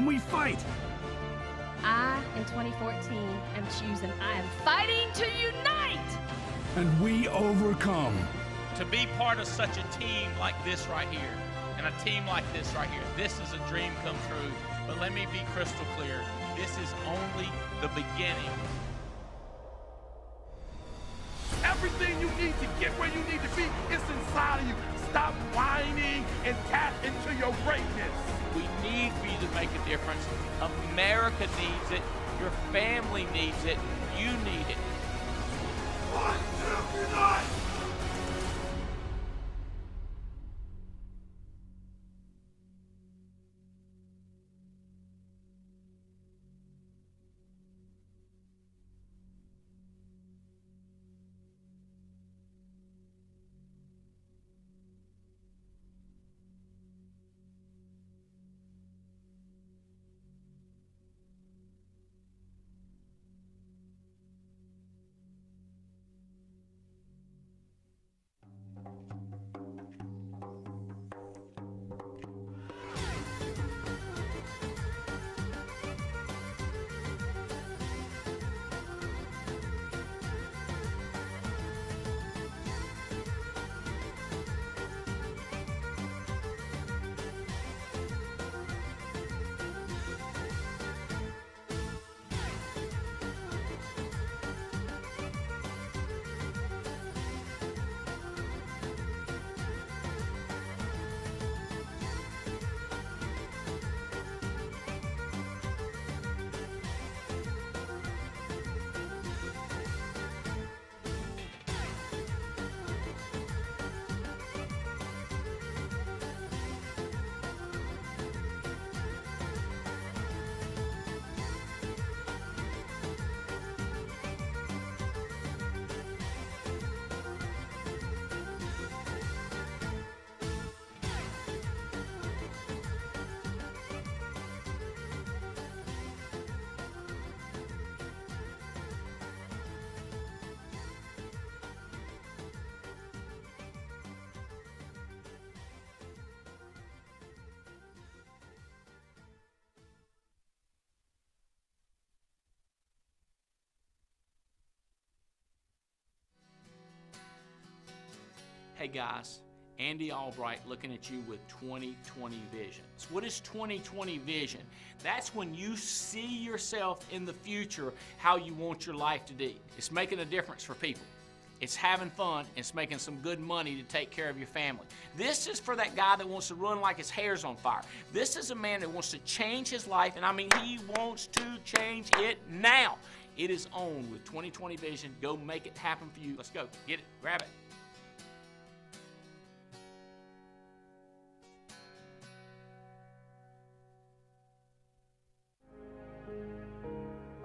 and we fight. I, in 2014, am choosing I am fighting to unite! And we overcome. To be part of such a team like this right here, and a team like this right here, this is a dream come true. But let me be crystal clear, this is only the beginning. Everything you need to get where you need to be is inside of you. Stop whining and tap into your greatness. We need for you to make a difference. America needs it. Your family needs it. You need it. 1, 2, unite! Hey guys, Andy Albright looking at you with 2020 vision. So what is 2020 vision? That's when you see yourself in the future how you want your life to be. It's making a difference for people. It's having fun, and it's making some good money to take care of your family. This is for that guy that wants to run like his hair's on fire. This is a man that wants to change his life, and I mean he wants to change it now. It is on with 2020 vision. Go make it happen for you. Let's go. Get it. Grab it.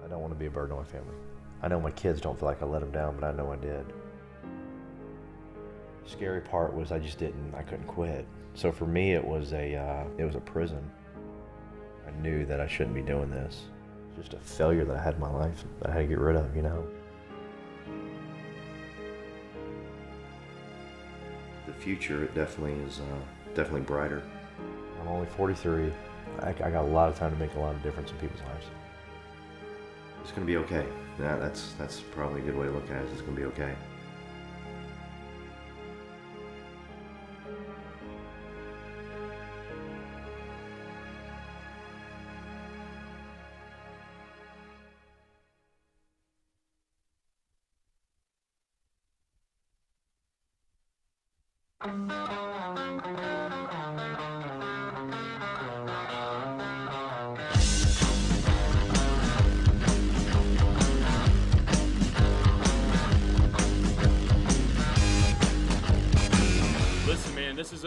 I don't want to be a burden on my family. I know my kids don't feel like I let them down, but I know I did. The scary part was I couldn't quit. So for me, it was a prison. I knew that I shouldn't be doing this. Just a failure that I had in my life that I had to get rid of, you know. The future, it definitely is definitely brighter. I'm only 43. I got a lot of time to make a lot of difference in people's lives. It's going to be okay. Yeah, that's probably a good way to look at it. It's going to be okay.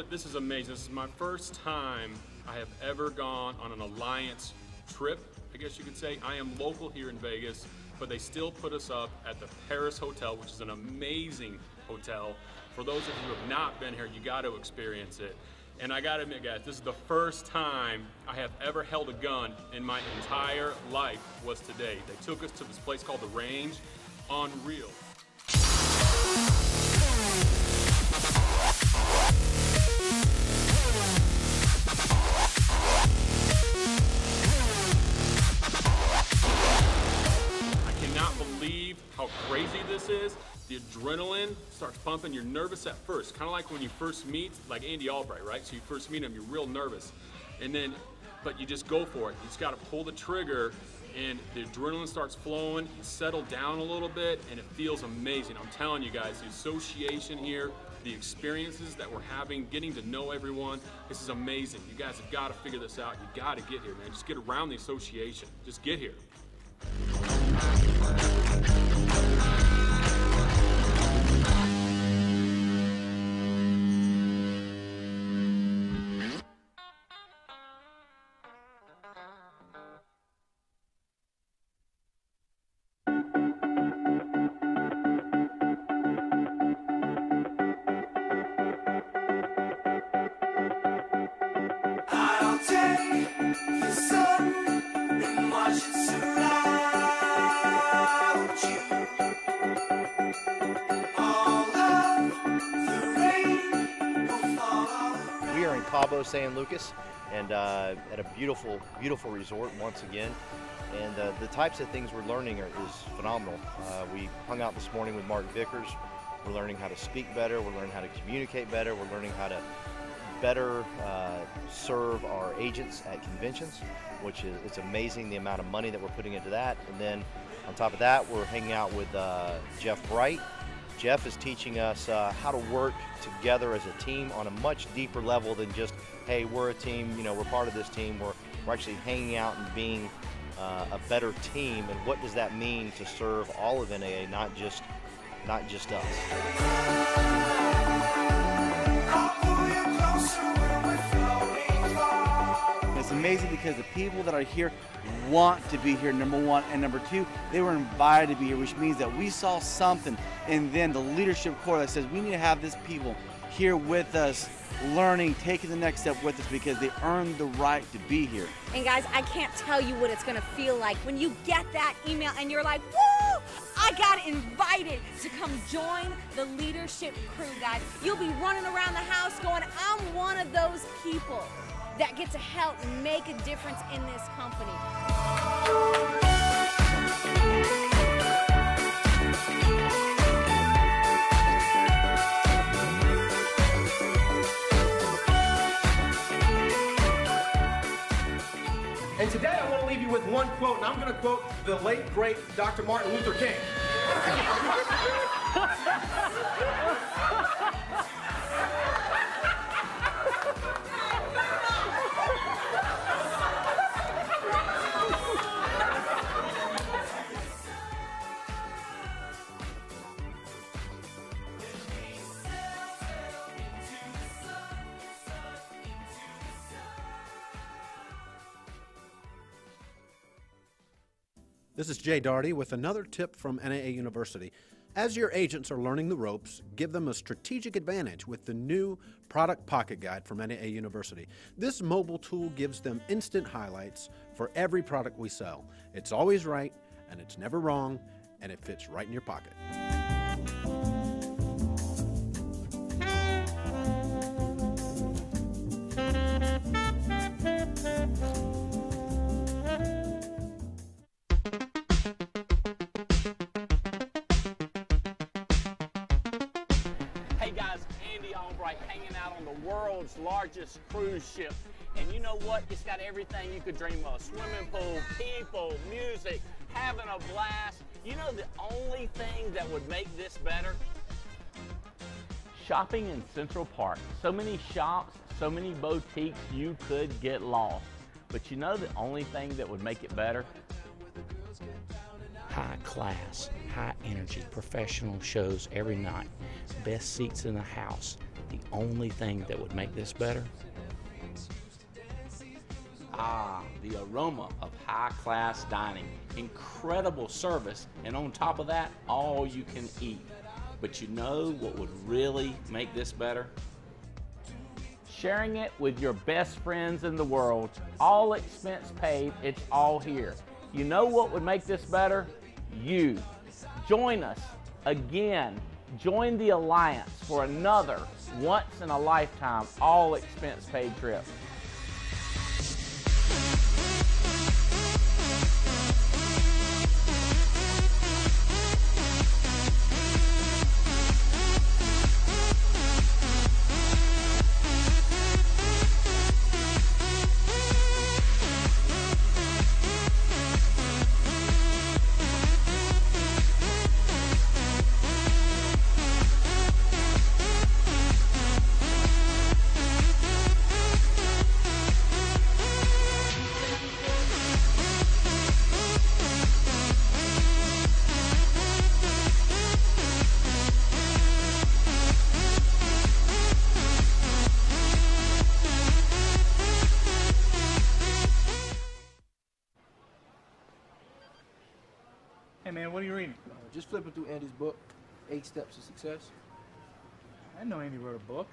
This is amazing. This is my first time I have ever gone on an Alliance trip, I guess you could say. I am local here in Vegas, but they still put us up at the Paris Hotel, which is an amazing hotel. For those of you who have not been here, you got to experience it. And I got to admit, guys, this is the first time I have ever held a gun in my entire life was today. They took us to this place called The Range. Unreal. adrenaline starts pumping. You're nervous at first, kind of like when you first meet, like Andy Albright, right? So you first meet him, you're real nervous. And then, but you just go for it. You just got to pull the trigger, and the adrenaline starts flowing. You settle down a little bit, and it feels amazing. I'm telling you guys, the association here, the experiences that we're having, getting to know everyone, this is amazing. You guys have got to figure this out. You got to get here, man. Just get around the association. Just get here. We are in Cabo San Lucas, and at a beautiful, beautiful resort once again. And the types of things we're learning is phenomenal. We hung out this morning with Mark Vickers. We're learning how to speak better. We're learning how to communicate better. We're learning how to better serve our agents at conventions, which is, it's amazing the amount of money that we're putting into that. And then on top of that, we're hanging out with Jeff Bright. Jeff is teaching us how to work together as a team on a much deeper level than just, hey, we're a team, you know, we're part of this team. We're actually hanging out and being a better team. And what does that mean to serve all of NAA, not just us? It's amazing because the people that are here want to be here, number one, and number two, they were invited to be here, which means that we saw something in them, the leadership core, that says we need to have these people here with us, learning, taking the next step with us, because they earned the right to be here. And guys, I can't tell you what it's gonna feel like when you get that email and you're like, woo, I got invited to come join the leadership crew, guys. You'll be running around the house going, I'm one of those people that get to help make a difference in this company. And today I want to leave you with one quote, and I'm going to quote the late, great Dr. Martin Luther King. This is Jay Daugherty with another tip from NAA University. As your agents are learning the ropes, give them a strategic advantage with the new Product Pocket Guide from NAA University. This mobile tool gives them instant highlights for every product we sell. It's always right, and it's never wrong, and it fits right in your pocket. Hey guys, Andy Albright hanging out on the world's largest cruise ship. And you know what? It's got everything you could dream of. Swimming pool, people, music, having a blast. You know the only thing that would make this better? Shopping in Central Park. So many shops, so many boutiques, you could get lost. But you know the only thing that would make it better? High class, high energy, professional shows every night. Best seats in the house. The only thing that would make this better? The aroma of high-class dining. Incredible service, and on top of that, all you can eat. But you know what would really make this better? Sharing it with your best friends in the world. All expense paid, it's all here. You know what would make this better? You. Join us again. Join the Alliance for another once-in-a-lifetime, all-expense-paid trip. Hey man, what are you reading? Just flipping through Andy's book, 8 Steps to Success. I didn't know Andy wrote a book.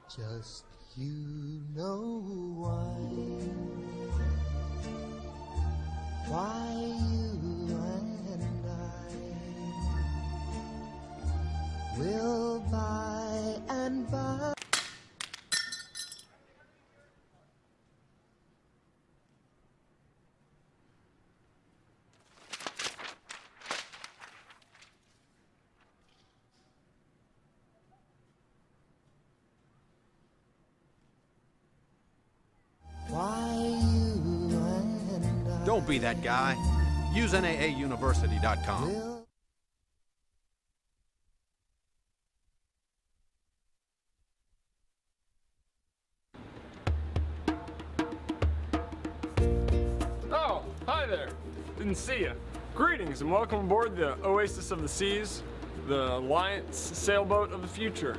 Just you know why you and I will by and by. Don't be that guy. Use NAAUniversity.com. Oh, hi there. Didn't see you. Greetings and welcome aboard the Oasis of the Seas, the Alliance sailboat of the future.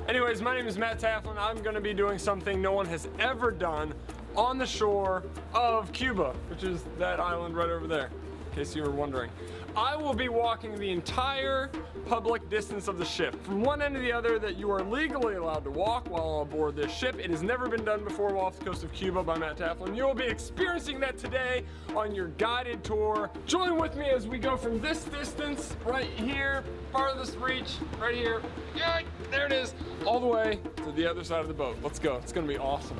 Anyways, my name is Matt Taflin. I'm going to be doing something no one has ever done on the shore of Cuba, which is that island right over there, in case you were wondering. I will be walking the entire public distance of the ship, from one end to the other that you are legally allowed to walk while aboard this ship. It has never been done before while off the coast of Cuba by Matt Taflin. You will be experiencing that today on your guided tour. Join with me as we go from this distance right here, farthest reach, right here, yeah, there it is, all the way to the other side of the boat. Let's go, it's gonna be awesome.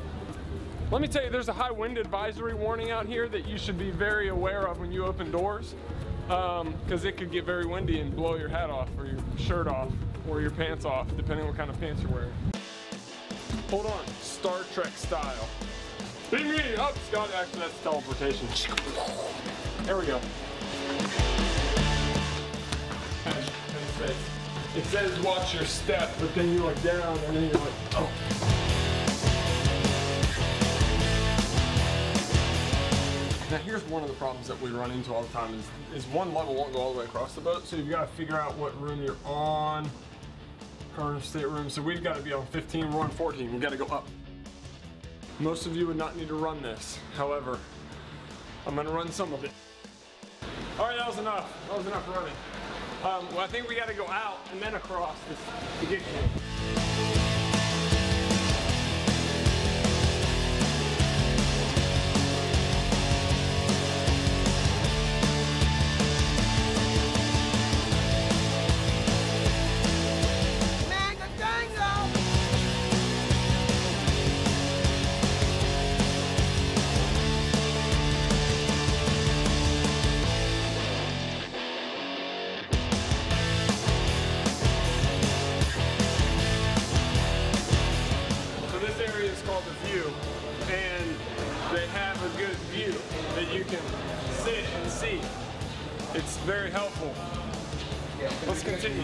Let me tell you, there's a high wind advisory warning out here that you should be very aware of when you open doors, because it could get very windy and blow your hat off, or your shirt off, or your pants off, depending on what kind of pants you're wearing. Hold on, Star Trek style. Beam me up, Scott. Actually, that's teleportation. There we go. It says watch your step, but then you look down, and then you're like, oh. Now here's one of the problems that we run into all the time is one level won't go all the way across the boat, so you've got to figure out what room you're on. Current stateroom, so we've got to be on 15, we're on 14, we've got to go up. Most of you would not need to run this, however, I'm going to run some of it. Alright, that was enough running. Well, I think we got to go out and then across this to get here. It's very helpful. Let's continue.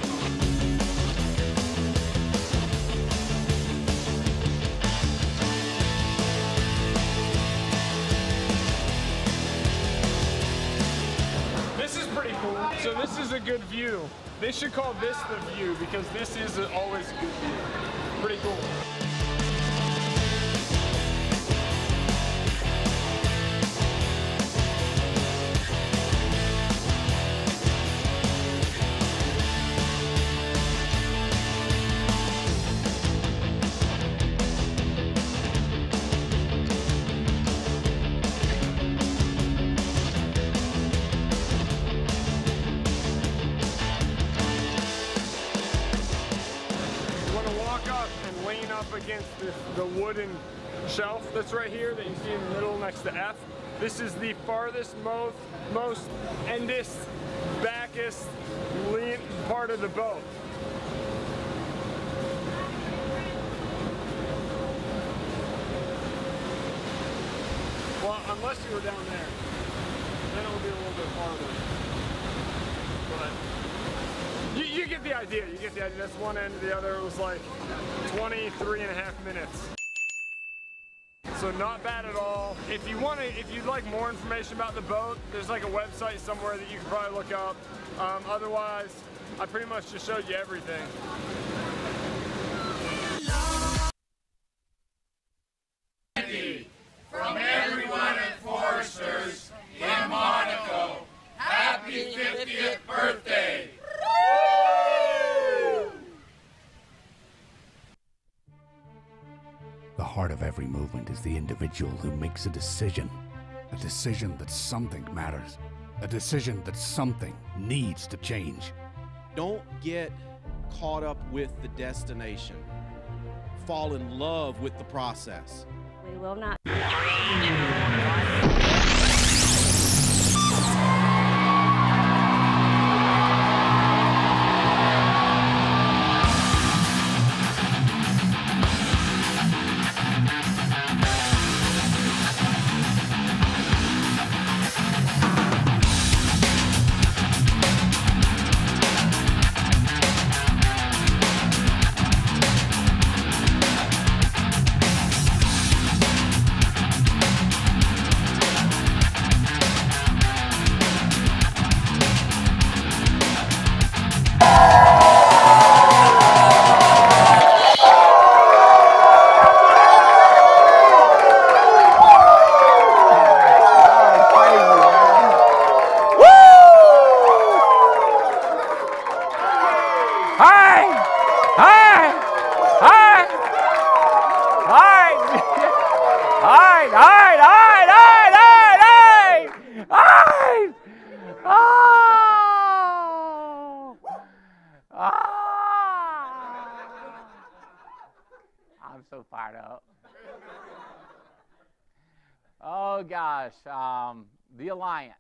This is pretty cool. So this is a good view. They should call this the view because this is always a good view. Pretty cool. Against the wooden shelf that's right here that you see in the middle next to F. This is the farthest, most endest, backest lean part of the boat. Well, unless you were down there, then it would be a little bit farther. But you get the idea, That's one end to the other. It was like 23.5 minutes. So not bad at all. If you'd like more information about the boat, there's like a website somewhere that you can probably look up. Otherwise, I pretty much just showed you everything. From everyone at Forrester's in Monaco, happy 50th birthday! every movement is the individual who makes a decision that something matters, a decision that something needs to change. Don't get caught up with the destination. Fall in love with the process. We will not. I'm so fired up. Oh gosh, the Alliance.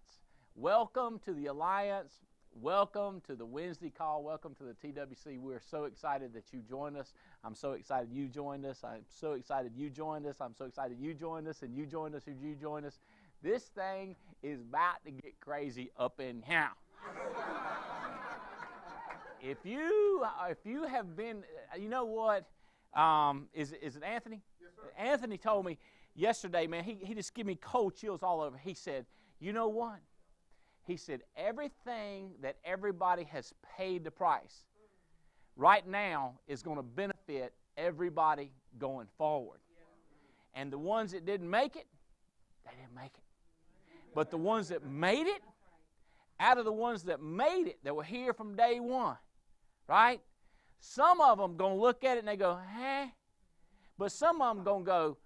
Welcome to the Alliance. Welcome to the Wednesday call. Welcome to the TWC. We're so excited that you joined us. I'm so excited you joined us. I'm so excited you joined us. I'm so excited you joined us and you joined us and you joined us. This thing is about to get crazy up in here. If you have been, you know what, is it Anthony? Yes, sir. Anthony told me yesterday, man, he just gave me cold chills all over. He said, you know what? He said, everything that everybody has paid the price right now is going to benefit everybody going forward. And the ones that didn't make it, they didn't make it. But the ones that made it, out of the ones that made it, that were here from day one, right? Some of them going to look at it and they go, huh? But some of them going to go,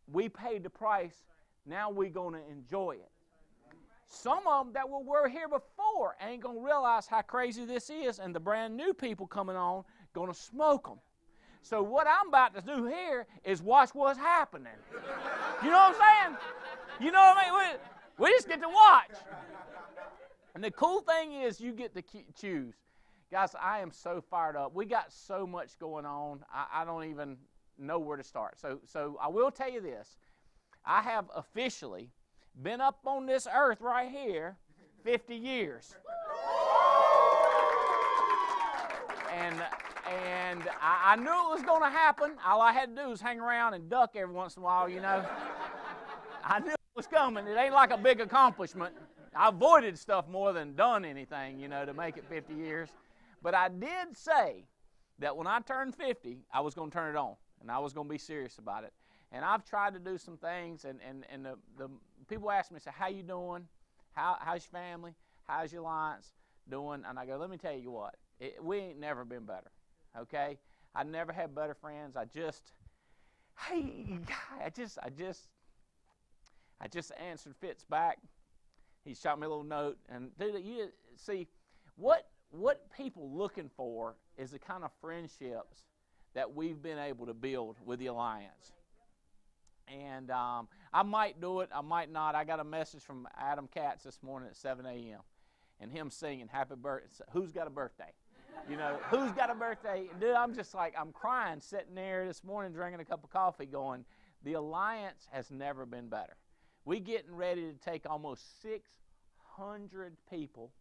we paid the price, now we're going to enjoy it. Some of them that were here before ain't going to realize how crazy this is, and the brand new people coming on going to smoke them. So what I'm about to do here is watch what's happening. You know what I'm saying? You know what I mean? We just get to watch. And the cool thing is you get to choose. Guys, I am so fired up. We got so much going on. I don't even know where to start. So I will tell you this. I have officially been up on this earth right here 50 years. And I knew it was going to happen. All I had to do was hang around and duck every once in a while, you know. I knew it was coming. It ain't like a big accomplishment. I avoided stuff more than done anything, you know, to make it 50 years. But I did say that when I turned 50, I was going to turn it on, and I was going to be serious about it. And I've tried to do some things, and the people ask me, say, how you doing? How's your family? How's your alliance doing? And I go, let me tell you what, we ain't never been better, okay? I never had better friends. I just answered Fitz back. He shot me a little note, and dude, you see, what people looking for is the kind of friendships that we've been able to build with the Alliance. And I might do it, I might not. I got a message from Adam Katz this morning at 7 a.m. and him singing happy birthday. Who's got a birthday? You know, who's got a birthday? Dude, I'm just like, I'm crying sitting there this morning drinking a cup of coffee going, the Alliance has never been better. We getting ready to take almost 600 people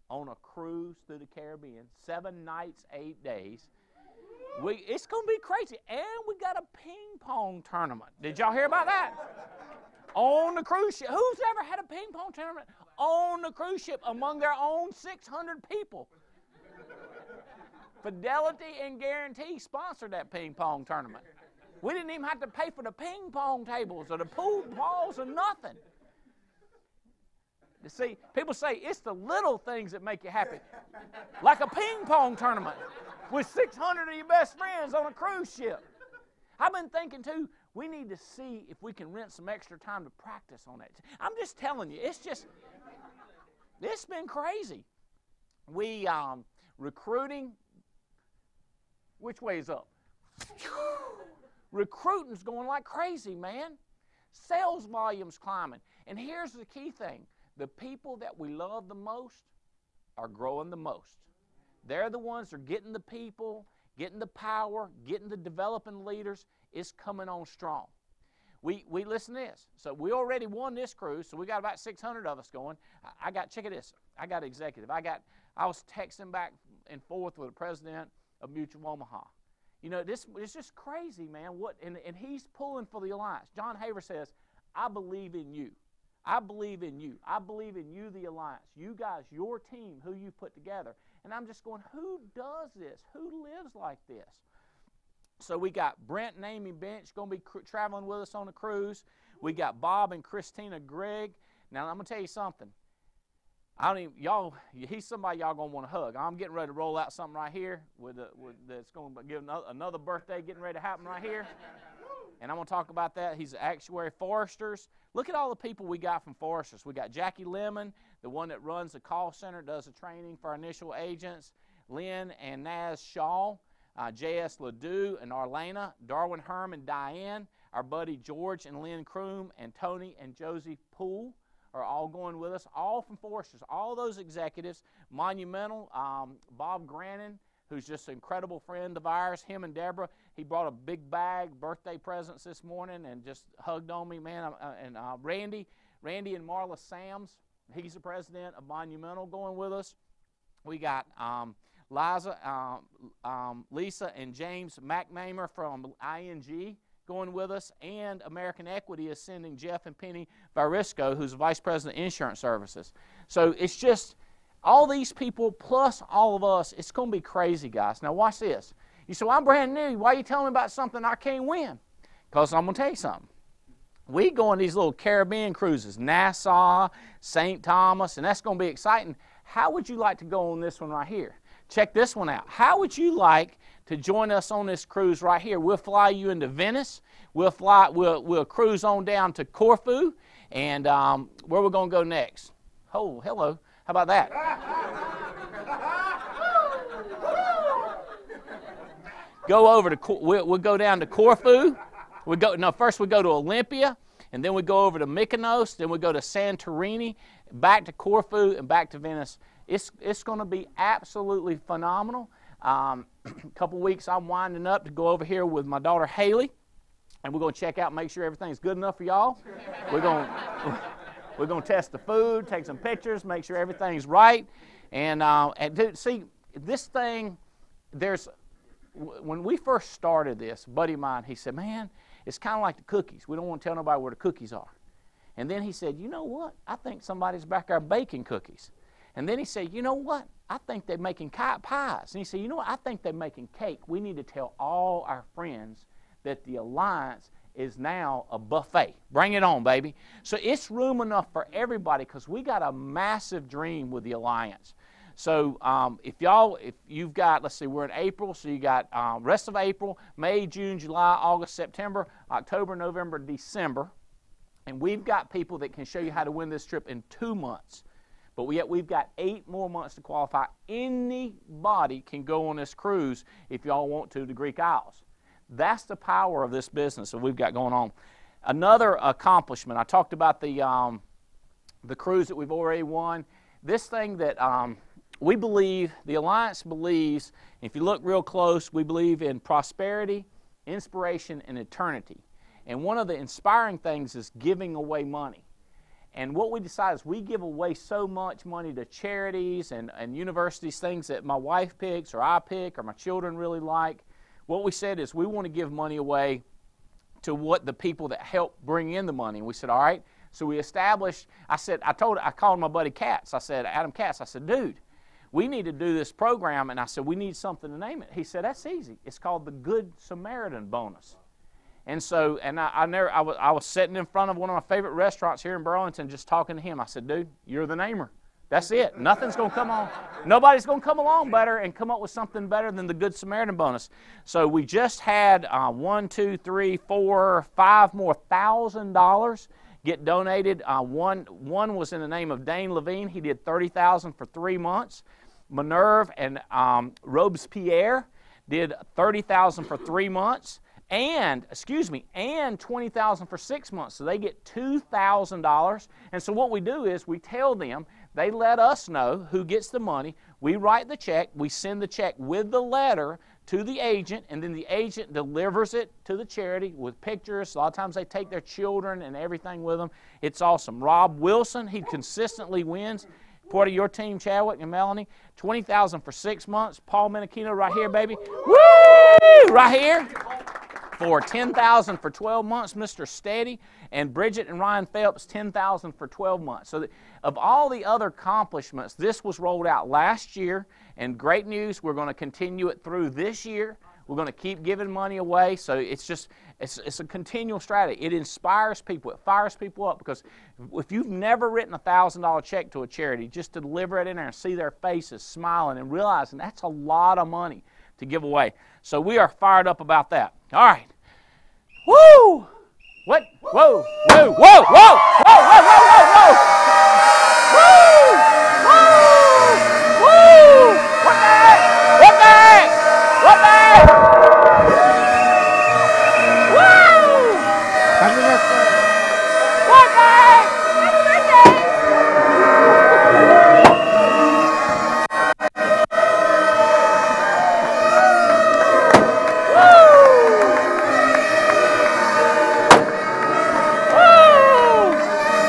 on a cruise through the Caribbean, 7 nights, 8 days. It's going to be crazy. And we got a ping pong tournament. Did y'all hear about that? On the cruise ship. Who's ever had a ping pong tournament on the cruise ship among their own 600 people? Fidelity and Guarantee sponsored that ping pong tournament. We didn't even have to pay for the ping pong tables or the pool balls or nothing. You see, people say it's the little things that make you happy. Like a ping pong tournament with 600 of your best friends on a cruise ship. I've been thinking, too, We need to see if we can rent some extra time to practice on that. I'm just telling you, it's been crazy. We, recruiting, which way is up? Recruiting's going like crazy, man. Sales volume's climbing. And here's the key thing. The people that we love the most are growing the most. They're the ones that are getting the people, getting the power, getting the developing leaders. It's coming on strong. We listen to this. So we already won this cruise, so we got about 600 of us going. I got, check this, I got executive. I was texting back and forth with the president of Mutual Omaha. You know, it's just crazy, man. And he's pulling for the alliance. John Haver says, I believe in you. I believe in you. I believe in you, the alliance. You guys, your team, who you put together. And I'm just going, who does this? Who lives like this? So we got Brent and Amy Bench going to be traveling with us on the cruise. We got Bob and Christina Gregg. Now, I'm going to tell you something. He's somebody y'all going to want to hug. I'm getting ready to roll out something right here that's going to give another birthday getting ready to happen right here. And I'm going to talk about that. He's an actuary, Foresters. Look at all the people we got from Foresters. We got Jackie Lemon, the one that runs the call center, does the training for our initial agents. Lynn and Naz Shaw, J.S. Ledoux and Arlena, Darwin Herm and Diane, our buddy George and Lynn Kroom, and Tony and Josie Poole are all going with us, all from Foresters. All those executives, Monumental, Bob Grannon, who's just an incredible friend of ours, him and Deborah. He brought a big bag, birthday presents this morning, and just hugged on me, man. And Randy and Marla Sams, he's the president of Monumental, going with us. We got Lisa and James McNamer from ING going with us, and American Equity is sending Jeff and Penny Varisco, who's Vice President of Insurance Services. So it's just all these people plus all of us. It's going to be crazy, guys. Now watch this. You say, well, I'm brand new. Why are you telling me about something I can't win? Because I'm going to tell you something. We go on these little Caribbean cruises, Nassau, St. Thomas, and that's going to be exciting. How would you like to go on this one right here? Check this one out. How would you like to join us on this cruise right here? We'll fly you into Venice. We'll cruise on down to Corfu, and where we're going to go next? Oh, hello. How about that? Go over to we'll go down to Corfu. First we go to Olympia, and then we go over to Mykonos. Then we go to Santorini, back to Corfu, and back to Venice. It's going to be absolutely phenomenal. A couple weeks I'm winding up to go over here with my daughter Haley, and we're going to check out, make sure everything's good enough for y'all. We're going to test the food, take some pictures, make sure everything's right. And see, this thing, when we first started this, a buddy of mine, he said, man, it's kind of like the cookies. We don't want to tell nobody where the cookies are. And then he said, you know what? I think somebody's back there baking cookies. And then he said, you know what? I think they're making pies. And he said, you know what? I think they're making cake. We need to tell all our friends that the Alliance is now a buffet. Bring it on, baby. So it's room enough for everybody because we got a massive dream with the Alliance. So if you've got, let's see, we're in April, so you got rest of April, May, June, July, August, September, October, November, December. And we've got people that can show you how to win this trip in 2 months. But yet we've got 8 more months to qualify. Anybody can go on this cruise if y'all want to the Greek Isles. That's the power of this business that we've got going on. Another accomplishment, I talked about the cruise that we've already won. This thing that we believe, the Alliance believes, if you look real close, we believe in prosperity, inspiration, and eternity. And one of the inspiring things is giving away money. And what we decide is we give away so much money to charities and universities, things that my wife picks or I pick or my children really like. What we said is we want to give money away to what the people that help bring in the money. And we said, all right. So we established, I called my buddy Katz. I said, Adam Katz, I said, dude, we need to do this program. And I said, we need something to name it. He said, that's easy. It's called the Good Samaritan Bonus. And so, I was sitting in front of one of my favorite restaurants here in Burlington just talking to him. I said, dude, you're the namer. That's it. Nothing's going to come on. Nobody's going to come along better and come up with something better than the Good Samaritan bonus. So we just had $5 more $1,000 get donated. One was in the name of Dane Levine. He did $30,000 for 3 months. Minerve and Robespierre did $30,000 for 3 months. And $20,000 for 6 months. So they get $2,000. And so what we do is we tell them, they let us know who gets the money. We write the check. We send the check with the letter to the agent, and then the agent delivers it to the charity with pictures. A lot of times they take their children and everything with them. It's awesome. Rob Wilson, he consistently wins. Part of your team, Chadwick and Melanie. $20,000 for 6 months. Paul Menachino right here, baby. Woo! Right here. For $10,000 for 12 months, Mr. Steady, and Bridget and Ryan Phelps, $10,000 for 12 months. So of all the other accomplishments, this was rolled out last year, and great news, we're going to continue it through this year. We're going to keep giving money away, so it's a continual strategy. It inspires people. It fires people up, because if you've never written a $1,000 check to a charity, just to deliver it in there and see their faces smiling and realizing that's a lot of money to give away. So we are fired up about that. All right. Woo! What? Whoa! Whoa! Whoa! Whoa! Whoa! Whoa! Whoa! Whoa! Whoa! Woo! Woo! Woo! What the heck? What the heck? What the heck? Woo! Happy birthday! What the heck? Happy birthday!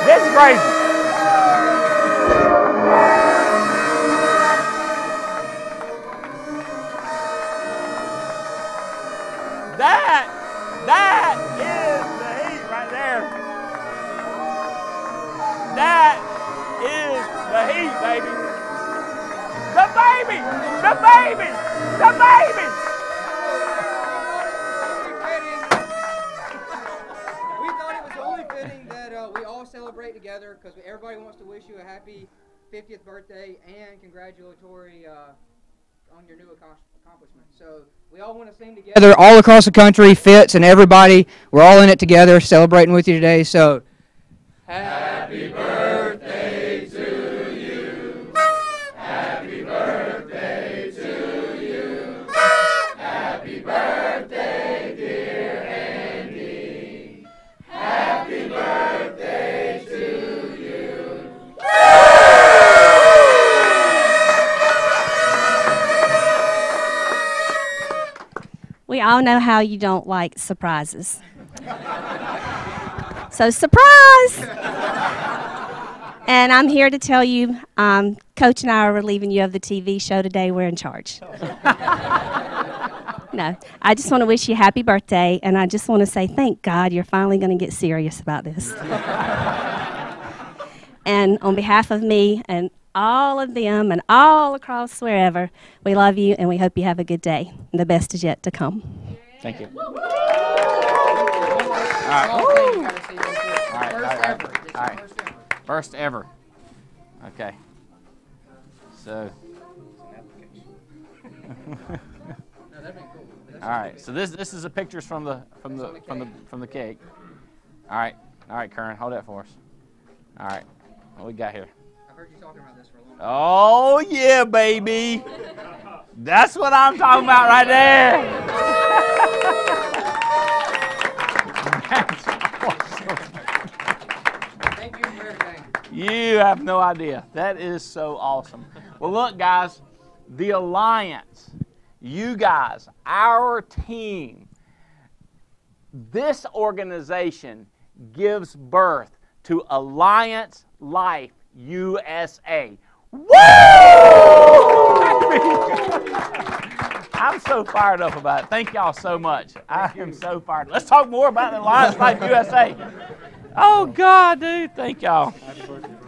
This is crazy. That is the heat right there. That is the heat, baby. The baby! The baby! The baby! We thought it was only fitting that we all celebrate together, because everybody wants to wish you a happy 50th birthday and congratulatory on your new accomplishment. So we all want to sing together all across the country, Fitz and everybody. We're all in it together, celebrating with you today. So happy birthday to you. Happy birthday to you. Happy birthday, dear Andy. Happy birthday to you. We all know how you don't like surprises. So, surprise! And I'm here to tell you, Coach and I are relieving you of the TV show today. We're in charge. No, I just want to wish you a happy birthday, and I just want to say thank God you're finally going to get serious about this. And on behalf of me and all of them and all across wherever, we love you and we hope you have a good day. And the best is yet to come. Thank you. All right. First ever. Okay. So. All right. So this is the pictures from the cake. All right. All right, Karen, hold that for us. All right. What we got here? I've heard you talking about this for a long time. Oh yeah, baby. That's what I'm talking about right there. That's awesome. Thank you for everything. You have no idea. That is so awesome. Well, look, guys, the Alliance, you guys, our team, this organization gives birth to Alliance Life USA. Woo! I'm so fired up about it. Thank y'all so much. I am so fired up. Let's talk more about the Alliance Life USA. Oh, God, dude. Thank y'all.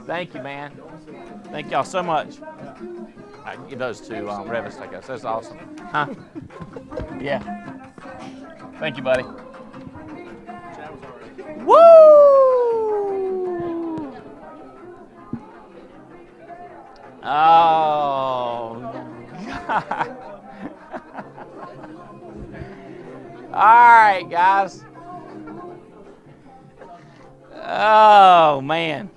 Thank you, man. Thank y'all so much. I can give those to Revis, I guess. That's awesome. Huh? Yeah. Thank you, buddy. Woo! right, guys. Oh, man.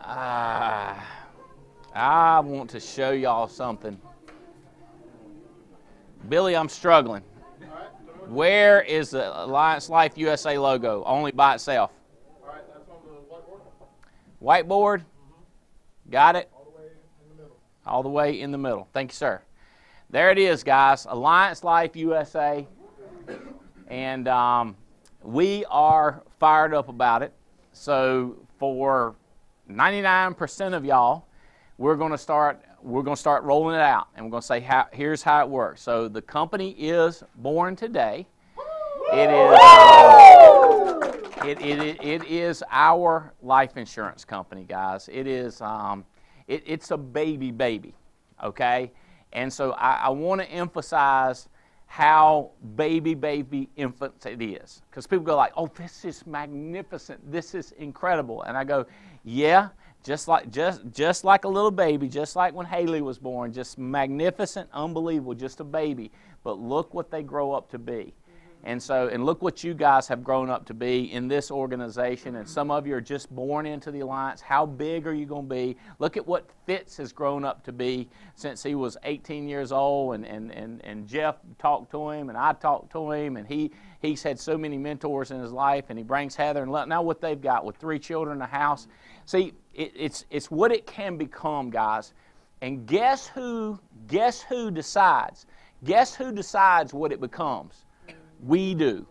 I want to show y'all something. Billy, I'm struggling. Where is the Alliance Life USA logo? Only by itself. All right, that's on the whiteboard. Whiteboard? Got it? All the way in the middle. All the way in the middle. Thank you, sir. There it is, guys. Alliance Life USA. And we are fired up about it. So for 99% of y'all, we're going to start rolling it out, and we're going to say here's how it works. So the company is born today. It is our life insurance company, guys. It is it's a baby, okay? And so I want to emphasize how baby infant it is, because people go like, oh, this is magnificent, this is incredible, and I go, yeah. Just like a little baby, just like when Haley was born, just magnificent, unbelievable, just a baby. But look what they grow up to be. And look what you guys have grown up to be in this organization. And some of you are just born into the Alliance. How big are you going to be? Look at what Fitz has grown up to be since he was 18 years old. And Jeff talked to him, and I talked to him, and he's had so many mentors in his life, and he brings Heather. And now what they've got with 3 children in the house. See, it's what it can become, guys. And guess who decides? Guess who decides what it becomes? We do.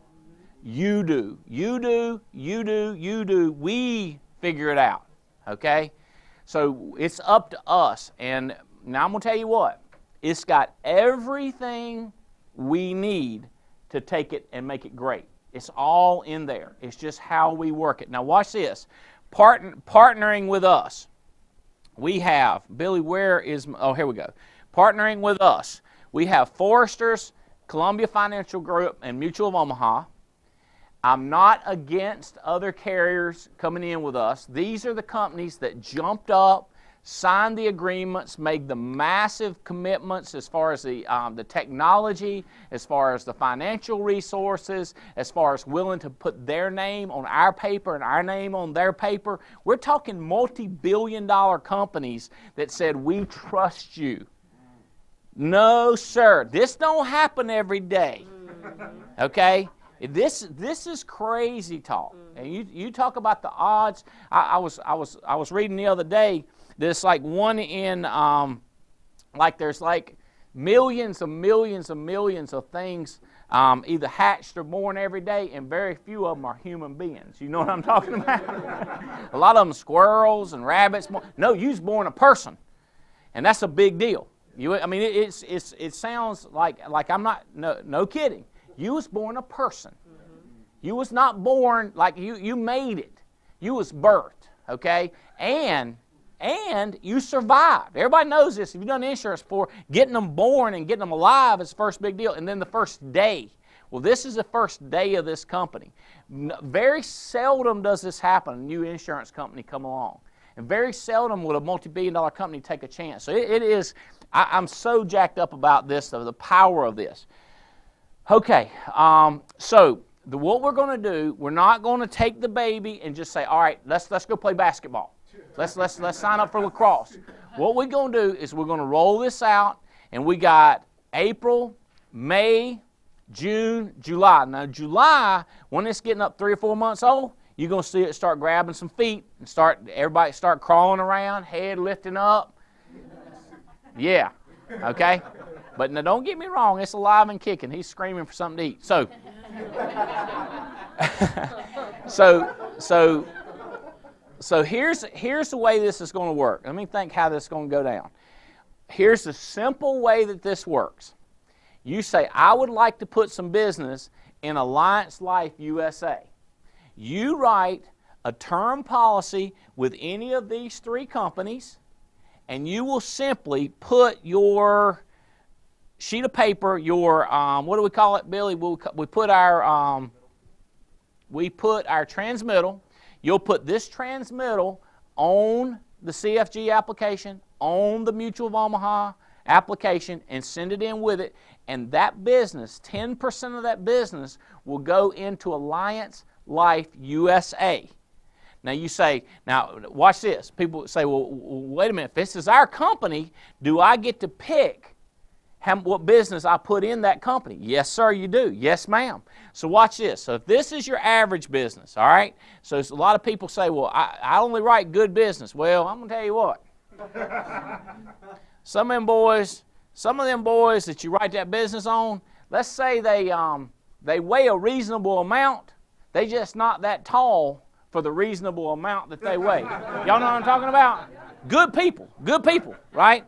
You do. You do. You do. You do. We figure it out. Okay? So it's up to us. And now I'm going to tell you what. It's got everything we need to take it and make it great. It's all in there. It's just how we work it. Now watch this. Partnering with us. We have, Billy, where is, oh, here we go. Partnering with us. We have Foresters, Columbia Financial Group, and Mutual of Omaha. I'm not against other carriers coming in with us. These are the companies that jumped up, signed the agreements, made the massive commitments as far as the technology, as far as the financial resources, as far as willing to put their name on our paper and our name on their paper. We're talking multi-billion-dollar companies that said, we trust you. No, sir. This don't happen every day. Okay? This is crazy talk. And you talk about the odds. I was reading the other day. There's like one in there's like millions of things either hatched or born every day, and very few of them are human beings. You know what I'm talking about? A lot of them squirrels and rabbits. No, you was born a person, and that's a big deal. It sounds like I'm not, no kidding. You was born a person. You was not born like you made it. You was birthed, okay? And you survived. Everybody knows this. If you've done insurance before, getting them born and getting them alive is the first big deal. And then the first day. Well, this is the first day of this company. Very seldom does this happen. A new insurance company come along. And very seldom would a multi-billion-dollar company take a chance. So it is, I'm so jacked up about this, the power of this. Okay, what we're going to do, we're not going to take the baby and just say, all right, let's go play basketball. Let's sign up for lacrosse. What we're going to do is we're going to roll this out, and we got April, May, June, July. Now, July, when it's getting up 3 or 4 months old, you're going to see it start grabbing some feet and everybody start crawling around, head lifting up. Yeah, okay? But now don't get me wrong, it's alive and kicking. He's screaming for something to eat. So here's the way this is going to work. Let me think how this is going to go down. Here's the simple way that this works. You say, I would like to put some business in Alliance Life USA. You write a term policy with any of these 3 companies, and you will simply put your sheet of paper, your, what do we call it, Billy? We put our transmittal. You'll put this transmittal on the CFG application, on the Mutual of Omaha application, and send it in with it. and that business, 10% of that business will go into Alliance Life USA. Now you say, now watch this. People say, well, wait a minute, if this is our company, do I get to pick what business I put in that company? Yes, sir, you do. Yes, ma'am. So watch this. So if this is your average business, all right? So a lot of people say, well, I only write good business. Well, I'm going to tell you what. Some of them boys that you write that business on, let's say they weigh a reasonable amount. They just not that tall for the reasonable amount that they weigh. Y'all know what I'm talking about? Good people, right?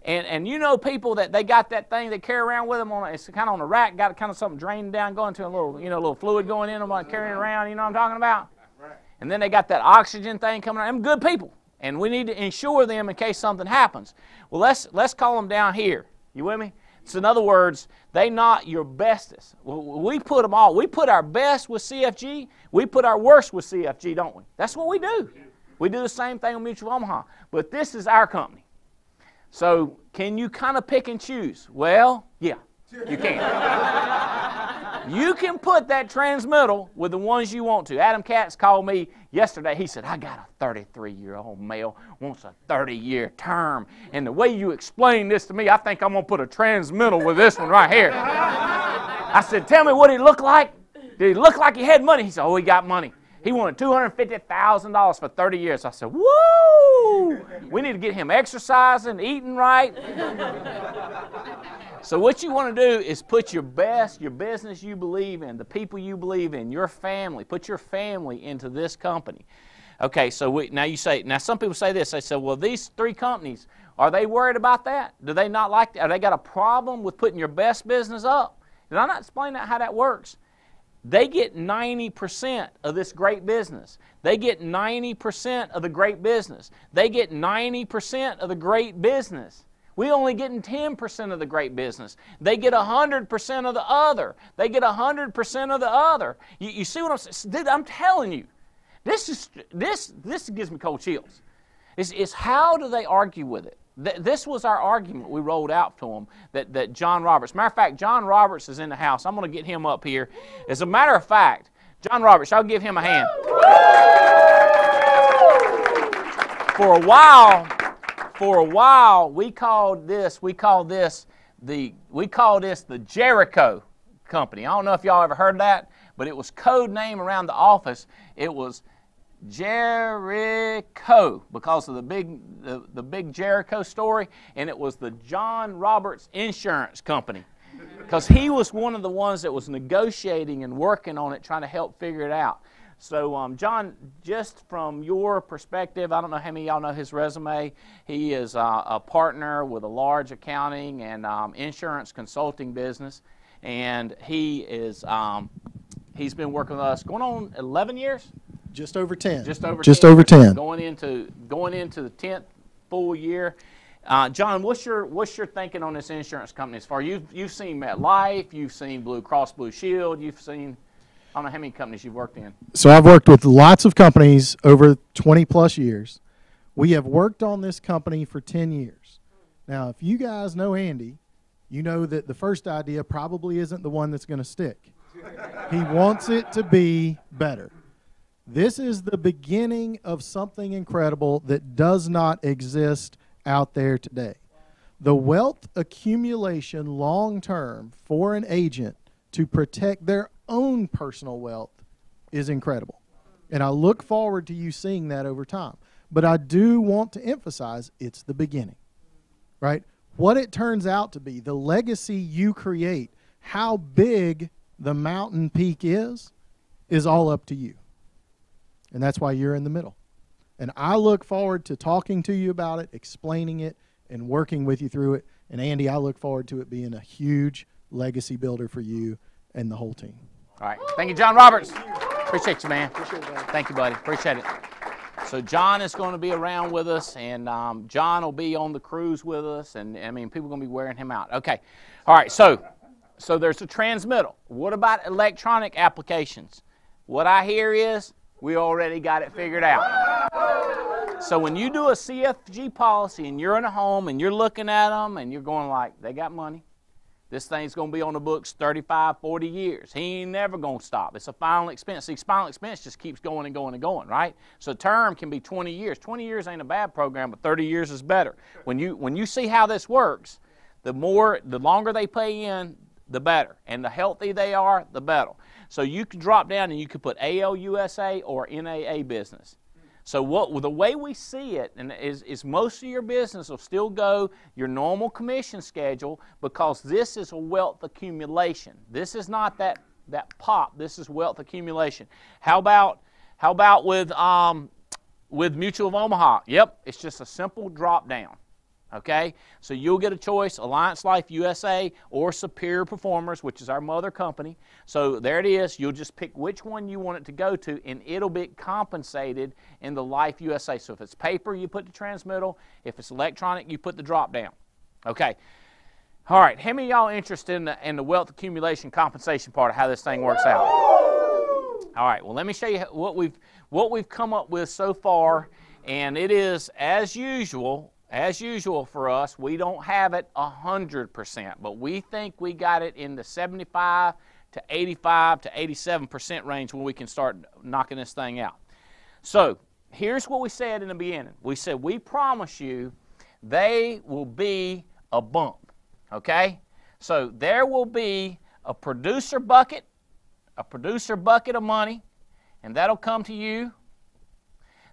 And you know people that they got that thing they carry around with them it's kind of on a rack, got kind of something draining down, going to a little fluid going in them, like carrying it around. You know what I'm talking about? Right. And then they got that oxygen thing coming around. Them good people, and we need to insure them in case something happens. Well, let's call them down here. You with me? So in other words, they not your bestest. We put them all. We put our best with CFG. We put our worst with CFG, don't we? That's what we do. We do the same thing with Mutual Omaha. But this is our company. So can you kind of pick and choose? Well, yeah, you can. You can put that transmittal with the ones you want to. Adam Katz called me yesterday. He said, I got a 33-year-old male, wants a 30-year term. And the way you explain this to me, I think I'm going to put a transmittal with this one right here. I said, tell me what he looked like. Did he look like he had money? He said, oh, he got money. He wanted $250,000 for 30 years. I said, woo! We need to get him exercising, eating right. So what you want to do is put your best, your business you believe in, the people you believe in, your family. Put your family into this company. Okay, so now some people say this. They say, well, these three companies, are they worried about that? Do they not like that? Are they got a problem with putting your best business up? Did I not explain how that works? They get 90% of this great business. They get 90% of the great business. They get 90% of the great business. We only getting 10% of the great business. They get 100% of the other. They get 100% of the other. You see what I'm saying? I'm telling you, this gives me cold chills. It's how do they argue with it? This was our argument we rolled out to them, that John Roberts. Matter of fact, John Roberts is in the house. I'm going to get him up here. As a matter of fact, John Roberts, I'll give him a hand. For a while, we called this the Jericho Company. I don't know if y'all ever heard that, but it was code name around the office. It was Jericho because of the big Jericho story, and it was the John Roberts Insurance Company because he was one of the ones that was negotiating and working on it, trying to help figure it out. So, John, just from your perspective, I don't know how many of y'all know his resume. He is a partner with a large accounting and insurance consulting business, and he's been working with us going on 11 years. Just over 10. Just over 10. Going into the 10th full year. John, what's your thinking on this insurance company? As far you've seen MetLife, you've seen Blue Cross Blue Shield, you've seen I don't know how many companies you've worked in. So I've worked with lots of companies over 20 plus years. We have worked on this company for 10 years. Now, if you guys know Andy, you know that the first idea probably isn't the one that's going to stick. He wants it to be better. This is the beginning of something incredible that does not exist out there today. The wealth accumulation long term for an agent to protect their own personal wealth is incredible. And I look forward to you seeing that over time. But I do want to emphasize it's the beginning, right? What it turns out to be, the legacy you create, how big the mountain peak is all up to you. And that's why you're in the middle. And I look forward to talking to you about it, explaining it, and working with you through it. And Andy, I look forward to it being a huge legacy builder for you and the whole team. All right. Thank you, John Roberts. Appreciate you, man. Appreciate it, man. Thank you, buddy. Appreciate it. So John is going to be around with us, and John will be on the cruise with us, and I mean, people are going to be wearing him out. Okay. All right. So there's a transmittal. What about electronic applications? What I hear is we already got it figured out. So when you do a CFG policy and you're in a home and you're looking at them and you're going like, they got money, This thing's going to be on the books 35, 40 years. He ain't never going to stop. It's a final expense. See, final expense just keeps going and going and going, right? So term can be 20 years. 20 years ain't a bad program, but 30 years is better. When you see how this works, the longer they pay in, the better. And the healthy they are, the better. So you can drop down and you can put ALUSA or NAA business. So the way we see it is most of your business will still go your normal commission schedule, because this is a wealth accumulation. This is not that pop. This is wealth accumulation. How about with Mutual of Omaha? Yep, it's just a simple drop down. Okay, so you'll get a choice: Alliance Life USA or Superior Performers, which is our mother company. So there it is. You'll just pick which one you want it to go to, and it'll be compensated in the Life USA. So if it's paper, you put the transmittal. If it's electronic, you put the drop down. Okay. All right. How many of y'all interested in the wealth accumulation compensation part of how this thing works out? All right. Well, let me show you what we've come up with so far, and it is as usual. As usual for us, we don't have it 100%, but we think we got it in the 75 to 85 to 87% range when we can start knocking this thing out. So here's what we said in the beginning. We said, we promise you they will be a bump, okay? So there will be a producer bucket of money, and that'll come to you.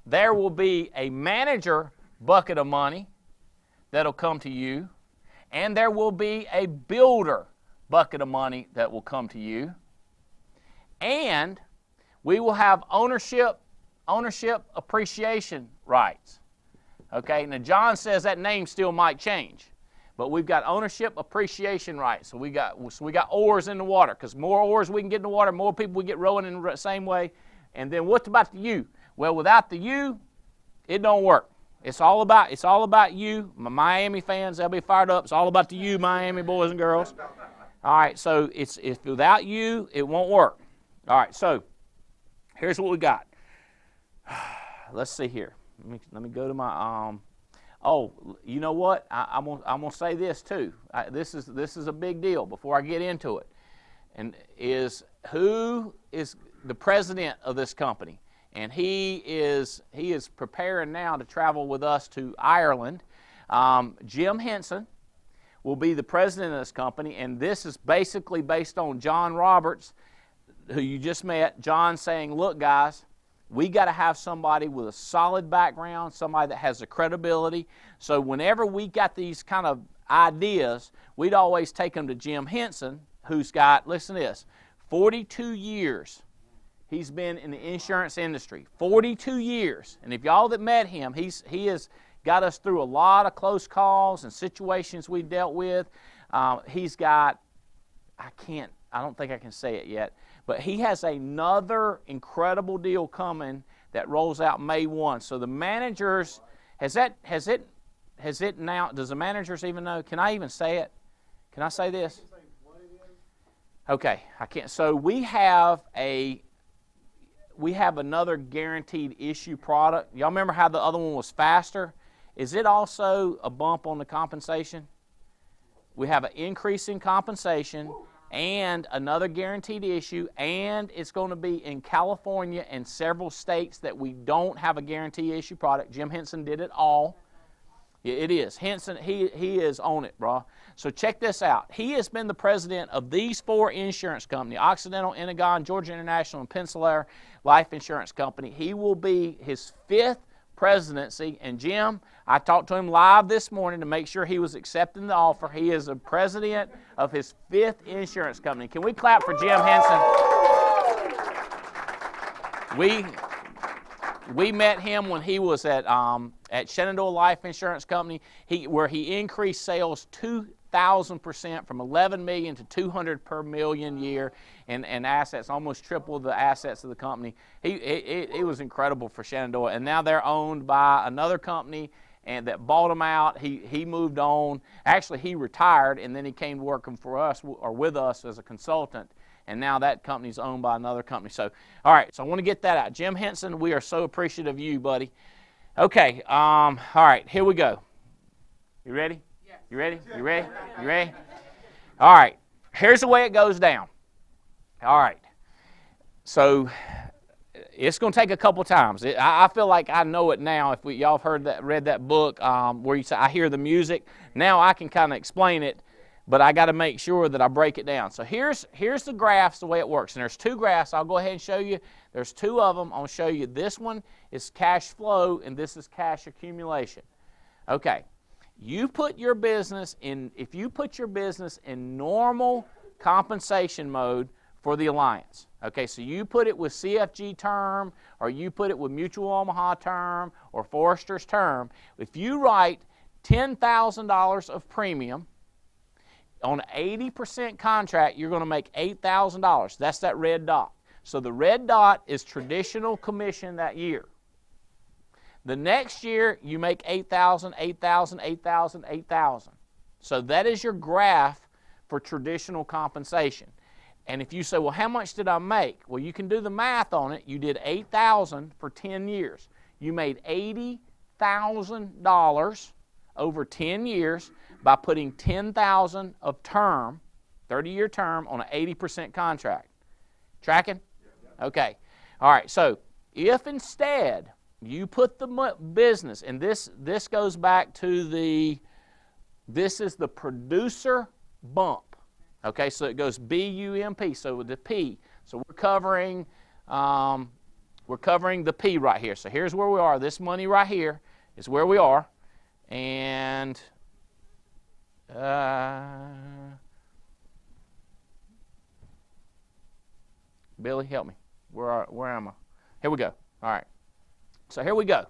There will be a manager bucket of money that'll come to you, and there will be a builder bucket of money that will come to you, and we will have ownership appreciation rights. Okay, now John says that name still might change, but we've got ownership appreciation rights. So we got oars in the water, because more oars we can get in the water, more people we get rowing in the same way. And then what about the you? Well, without the you, it don't work. It's all about you. My Miami fans, they'll be fired up. It's all about the you, Miami boys and girls. All right, so it's without you, it won't work. All right, so here's what we got. Let's see here. Let me go to my oh, you know what? I'm gonna say this too. This is a big deal before I get into it. And who is the president of this company? And he is preparing now to travel with us to Ireland. Jim Henson will be the president of this company, and this is basically based on John Roberts, who you just met. John saying, look, guys, we got to have somebody with a solid background, somebody that has the credibility. So whenever we got these kind of ideas, we'd always take them to Jim Henson, who's got, listen to this, 42 years. He's been in the insurance industry, 42 years. And if y'all that met him, he has got us through a lot of close calls and situations we dealt with. He's got, I don't think I can say it yet, but he has another incredible deal coming that rolls out May 1. So the managers, has it now, does the managers even know? Can I even say it? Can I say this? Okay, I can't. So we have another guaranteed issue product. Y'all remember how the other one was faster? Is it also a bump on the compensation? We have an increase in compensation and another guaranteed issue, and it's going to be in California and several states that we don't have a guaranteed issue product. Jim Henson did it all. It is. Henson, he is on it, bro. So check this out. He has been the president of these 4 insurance companies, Occidental, Inagon, Georgia International, and Peninsular Life Insurance Company. He will be his 5th presidency. And Jim, I talked to him live this morning to make sure he was accepting the offer. He is the president of his 5th insurance company. Can we clap for Jim Henson? We met him when he was at Shenandoah Life Insurance Company, where he increased sales 2,000% from 11 million to 200 per million year in assets, almost triple the assets of the company. It was incredible for Shenandoah, and now they're owned by another company and that bought him out. He moved on. Actually, he retired, and then he came working for us or with us as a consultant. And now that company's owned by another company. So, all right, so I want to get that out. Jim Henson, we are so appreciative of you, buddy. Okay, all right, here we go. You ready? You ready? You ready? You ready? All right, here's the way it goes down. All right, so it's going to take a couple times. I feel like I know it now. If y'all have read that book where you say, I hear the music, now I can kind of explain it, but I got to make sure that I break it down. So here's the graphs, the way it works. And there's two graphs. I'll go ahead and show you. There's two of them. I'll show you. This one is cash flow, and this is cash accumulation. Okay. You put your business in, if you put your business in normal compensation mode for the Alliance, okay, so you put it with CFG term, or you put it with Mutual Omaha term, or Forrester's term, if you write $10,000 of premium on an 80% contract, you're going to make $8,000. That's that red dot. So the red dot is traditional commission that year. The next year, you make $8,000, $8,000, $8,000, $8,000. So that is your graph for traditional compensation. And if you say, well, how much did I make? Well, you can do the math on it. You did $8,000 for 10 years. You made $80,000 over 10 years by putting $10,000 of term, 30-year term, on an 80% contract. Tracking? Okay. All right, so if instead you put the business, and this goes back to this is the producer bump. Okay, so it goes B-U-M-P, so with the P. So we're covering the P right here. So here's where we are. This money right here is where we are. And Billy, help me. Where am I? Here we go. All right. So here we go.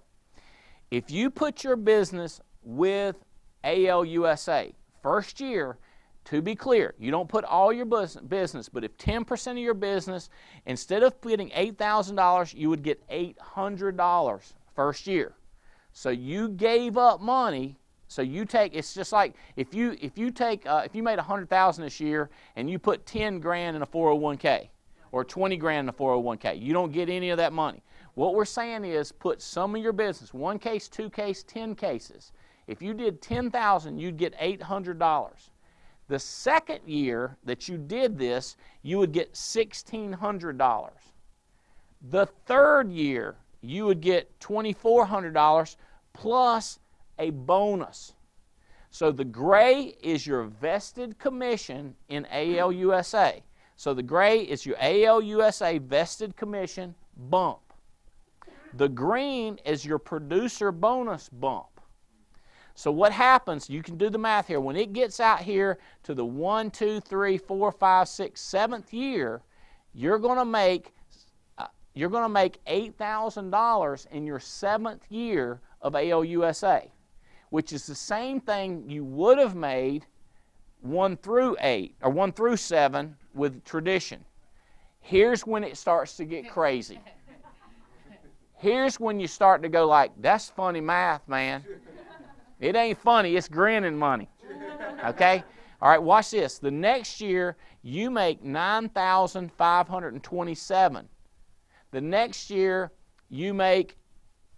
If you put your business with ALUSA, first year, to be clear, you don't put all your business, but if 10% of your business, instead of getting $8,000, you would get $800 first year. So you gave up money. So you take, it's just like if you made $100,000 this year and you put 10 grand in a 401k or 20 grand in a 401k, you don't get any of that money. What we're saying is put some of your business, 1 case, 2 case, 10 cases. If you did 10,000, you'd get $800. The second year that you did this, you would get $1,600. The third year, you would get $2,400 plus a bonus. So the gray is your vested commission in ALUSA. So the gray is your ALUSA vested commission bump. The green is your producer bonus bump. So what happens, you can do the math here, when it gets out here to the 1, 2, 3, 4, 5, 6, 7th year, you're going to make $8,000 in your 7th year of ALUSA, which is the same thing you would have made 1 through 8 or 1 through 7 with tradition. Here's when it starts to get crazy. Here's when you start to go like, that's funny math, man. It ain't funny, it's grinning money. Okay? All right, watch this. The next year, you make $9,527. The next year, you make,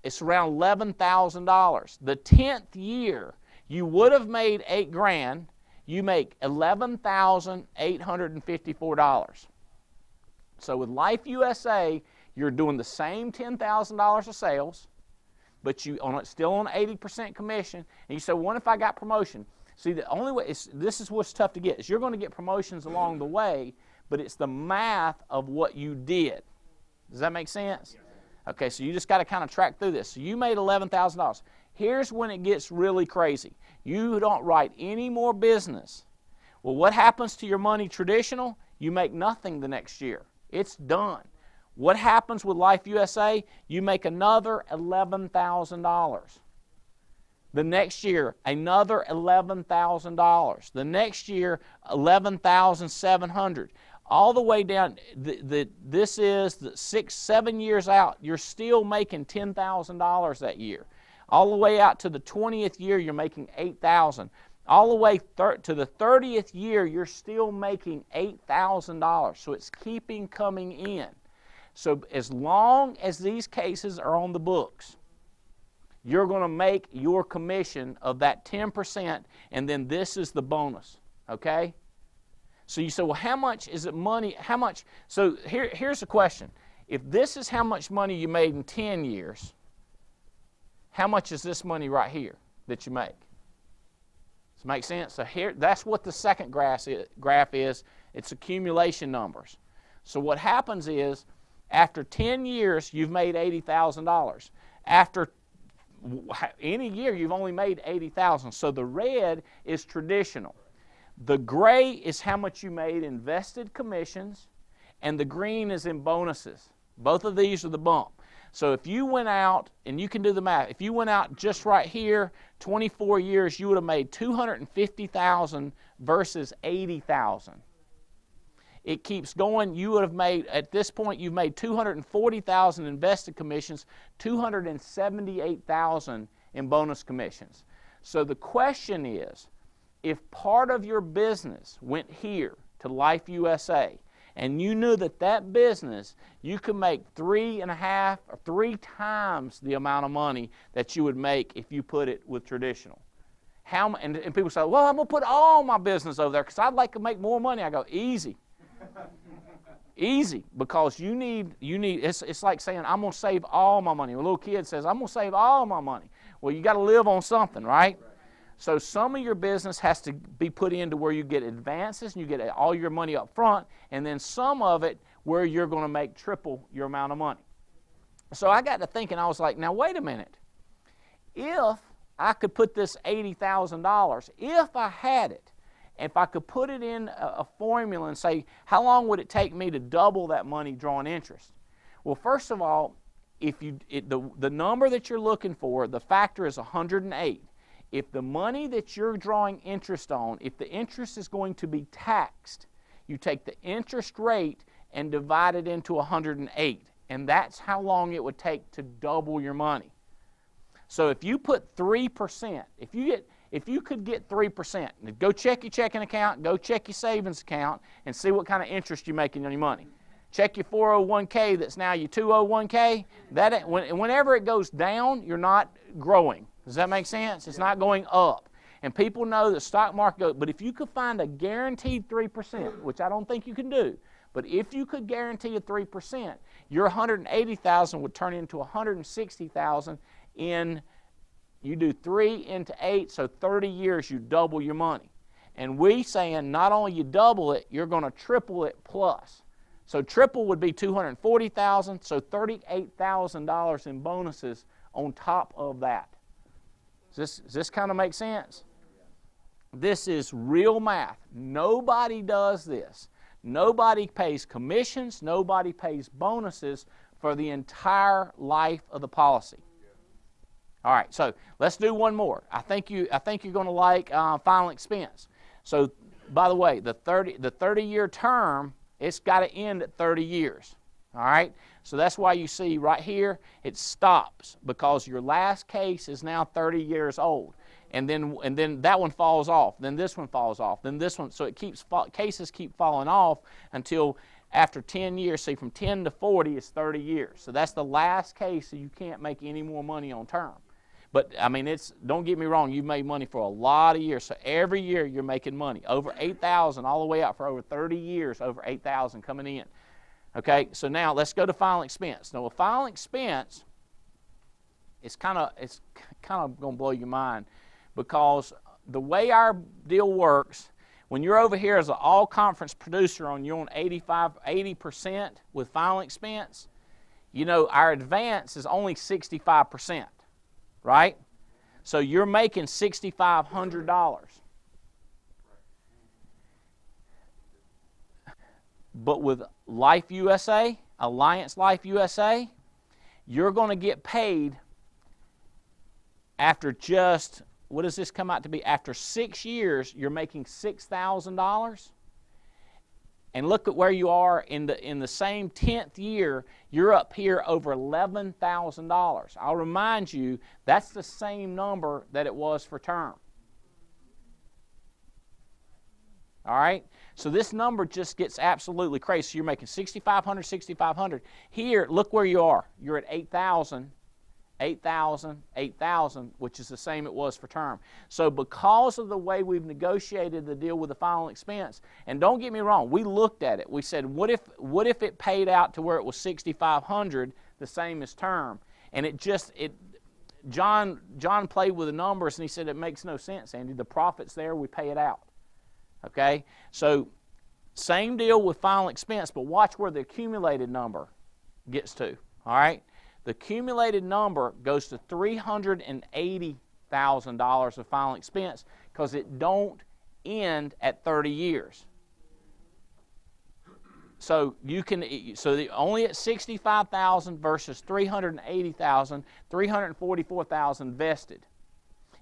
it's around $11,000. The 10th year, you would have made $8 grand. You make $11,854. So with Life USA, you're doing the same $10,000 of sales, but you still on 80% commission. And you say, well, what if I got promotion? See, the only way, this is what's tough to get, is you're going to get promotions along the way, but it's the math of what you did. Does that make sense? Okay, so you just got to kind of track through this. So you made $11,000. Here's when it gets really crazy. You don't write any more business. Well, what happens to your money traditional? You make nothing the next year. It's done. What happens with Life USA? You make another $11,000. The next year, another $11,000. The next year, $11,700. All the way down, this is 6, 7 years out, you're still making $10,000 that year. All the way out to the 20th year, you're making $8,000. All the way to the 30th year, you're still making $8,000. So it's keeping coming in. So as long as these cases are on the books, you're going to make your commission of that 10%, and then this is the bonus, okay? So you say, well, how much is it money? How much? So here's the question. If this is how much money you made in 10 years, how much is this money right here that you make? Does it make sense? So here, that's what the second graph is. It's accumulation numbers. So what happens is, after 10 years, you've made $80,000. After any year, you've only made $80,000. So the red is traditional. The gray is how much you made in vested commissions, and the green is in bonuses. Both of these are the bump. So if you went out, and you can do the math, if you went out just right here, 24 years, you would have made $250,000 versus $80,000. It keeps going. You would have made, at this point, you've made $240,000 in vested commissions, $278,000 in bonus commissions. So the question is, if part of your business went here to Life USA, and you knew that that business, you could make 3.5 or 3 times the amount of money that you would make if you put it with traditional. And people say, well, I'm going to put all my business over there because I'd like to make more money. I go, easy. Easy, because you need, it's like saying, I'm going to save all my money. A little kid says, I'm going to save all my money. Well, you got to live on something, right? So some of your business has to be put into where you get advances and you get all your money up front, and then some of it where you're going to make triple your amount of money. So I got to thinking, I was like, now wait a minute. If I could put this $80,000, if I had it, if I could put it in a formula and say, how long would it take me to double that money drawing interest? Well, first of all, if the number that you're looking for, the factor is 108. If the money that you're drawing interest on, if the interest is going to be taxed, you take the interest rate and divide it into 108. And that's how long it would take to double your money. So if you put 3%, if you could get 3%, go check your checking account, go check your savings account, and see what kind of interest you're making on your money. Check your 401k that's now your 201k. Whenever it goes down, you're not growing. Does that make sense? It's not going up. And people know the stock market goes, but if you could find a guaranteed 3%, which I don't think you can do, but if you could guarantee a 3%, your $180,000 would turn into $160,000 in, you do 3 into 8, so 30 years you double your money. And we saying not only you double it, you're going to triple it plus. So triple would be $240,000, so $38,000 in bonuses on top of that. Does this kind of make sense? This is real math. Nobody does this. Nobody pays commissions. Nobody pays bonuses for the entire life of the policy. All right, so let's do one more. I think you're going to like final expense. So, by the way, the 30-year term, it's got to end at 30 years. All right? So that's why you see right here it stops, because your last case is now 30 years old. And then that one falls off. Then this one falls off. Then this one. So cases keep falling off until after 10 years. See, from 10 to 40 is 30 years. So that's the last case, so you can't make any more money on term. But, I mean, don't get me wrong, you've made money for a lot of years. So every year you're making money. Over $8,000 all the way out for over 30 years, over $8,000 coming in. Okay, so now let's go to final expense. Now, a final expense, it's kind of going to blow your mind, because the way our deal works, when you're over here as an all-conference producer you're on 80% with final expense, you know, our advance is only 65%, right? So you're making $6,500. But with Life USA, Alliance Life USA, you're going to get paid after just, what does this come out to be? After 6 years, you're making $6,000. And look at where you are in the same 10th year, you're up here over $11,000. I'll remind you, that's the same number that it was for term. All right? So this number just gets absolutely crazy. So you're making $6,500, $6,500. Here, look where you are. You're at $8,000. 8,000, 8,000, which is the same it was for term. So because of the way we've negotiated the deal with the final expense, and don't get me wrong, we looked at it. We said, what if it paid out to where it was $6,500, the same as term? And John played with the numbers, and he said, it makes no sense, Andy. The profit's there, we pay it out. Okay? So same deal with final expense, but watch where the accumulated number gets to. All right? The accumulated number goes to $380,000 of final expense because it don't end at 30 years. So only at $65,000 versus $380,000, $344,000 vested.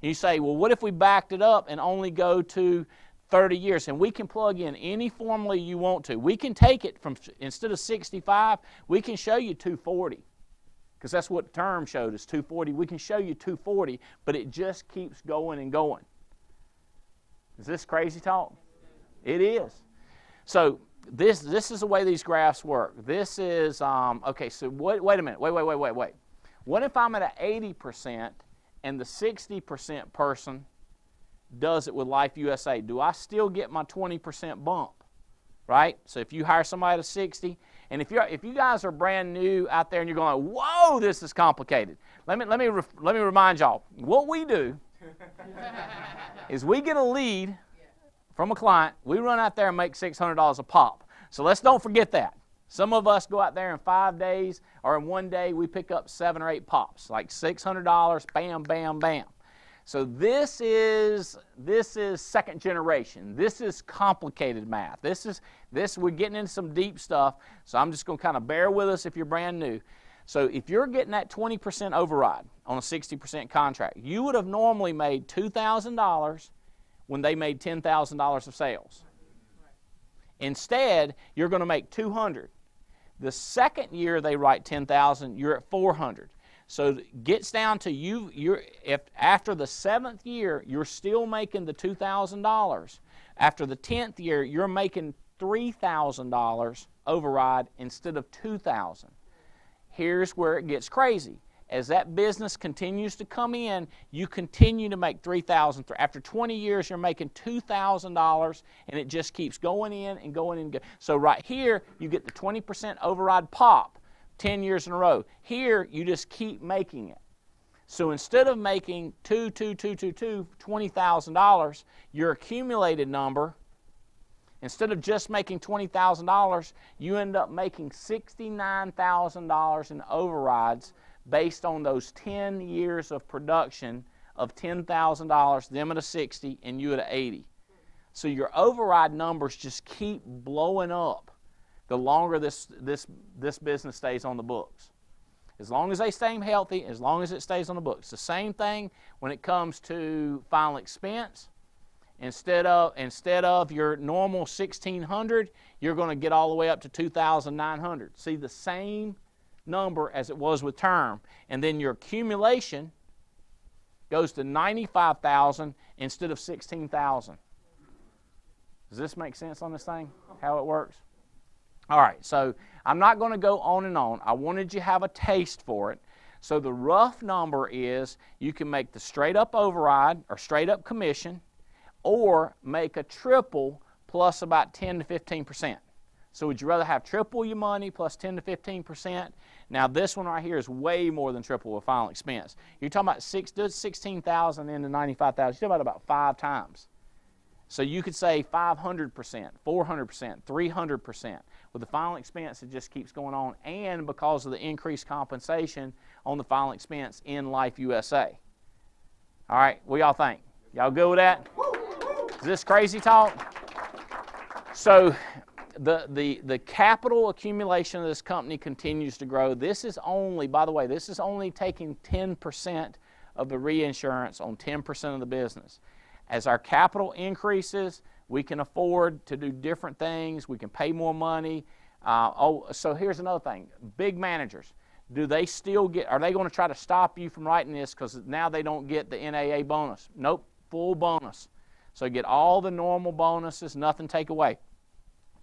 And you say, well, what if we backed it up and only go to 30 years? And we can plug in any formula you want to. We can take it from, instead of 65, we can show you 240. Because that's what the term showed us, 240. We can show you 240, but it just keeps going and going. Is this crazy talk? It is. So this is the way these graphs work. This is, okay, so wait a minute. Wait. What if I'm at an 80% and the 60% person does it with Life USA? Do I still get my 20% bump? Right? So if you hire somebody at 60, and if you guys are brand new out there and you're going, whoa, this is complicated. Let me remind y'all. What we do is we get a lead from a client. We run out there and make $600 a pop. So let's don't forget that. Some of us go out there in 5 days, or in 1 day we pick up 7 or 8 pops, like $600. Bam, bam, bam. So this is second generation. This is complicated math. We're getting into some deep stuff, so I'm just going to kind of bear with us if you're brand new. So if you're getting that 20% override on a 60% contract, you would have normally made $2,000 when they made $10,000 of sales. Instead, you're going to make $200. The second year they write $10,000, you're at $400. So it gets down to if after the 7th year, you're still making the $2,000. After the 10th year, you're making $3,000 override instead of $2,000. Here's where it gets crazy. As that business continues to come in, you continue to make $3,000. After 20 years, you're making $2,000, and it just keeps going in and going in. And going. So right here, you get the 20% override pop 10 years in a row. Here, you just keep making it. So instead of making $20,000, your accumulated number, instead of just making $20,000, you end up making $69,000 in overrides based on those 10 years of production of $10,000, them at a 60 and you at a 80. So your override numbers just keep blowing up the longer this business stays on the books. As long as they stay healthy, as long as it stays on the books. The same thing when it comes to final expense. Instead of your normal $1,600, you're going to get all the way up to $2,900. See, the same number as it was with term, and then your accumulation goes to $95,000 instead of $16,000. Does this make sense on this thing, how it works? All right, so I'm not going to go on and on. I wanted you to have a taste for it. So the rough number is you can make the straight up override or straight up commission, or make a triple plus about 10 to 15%. So would you rather have triple your money plus 10 to 15%? Now this one right here is way more than triple with final expense. You're talking about $16,000 into $95,000. You're talking about 5 times. So you could say 500%, 400%, 300%. With the final expense, it just keeps going on, and because of the increased compensation on the final expense in Life USA. All right, what y'all think? Y'all good with that? Is this crazy talk? So the capital accumulation of this company continues to grow. This is only, by the way, this is only taking 10% of the reinsurance on 10% of the business. As our capital increases, we can afford to do different things. We can pay more money. So here's another thing. Big managers, do they still get, are they going to try to stop you from writing this because now they don't get the NAA bonus? Nope, full bonus. So get all the normal bonuses, nothing take away.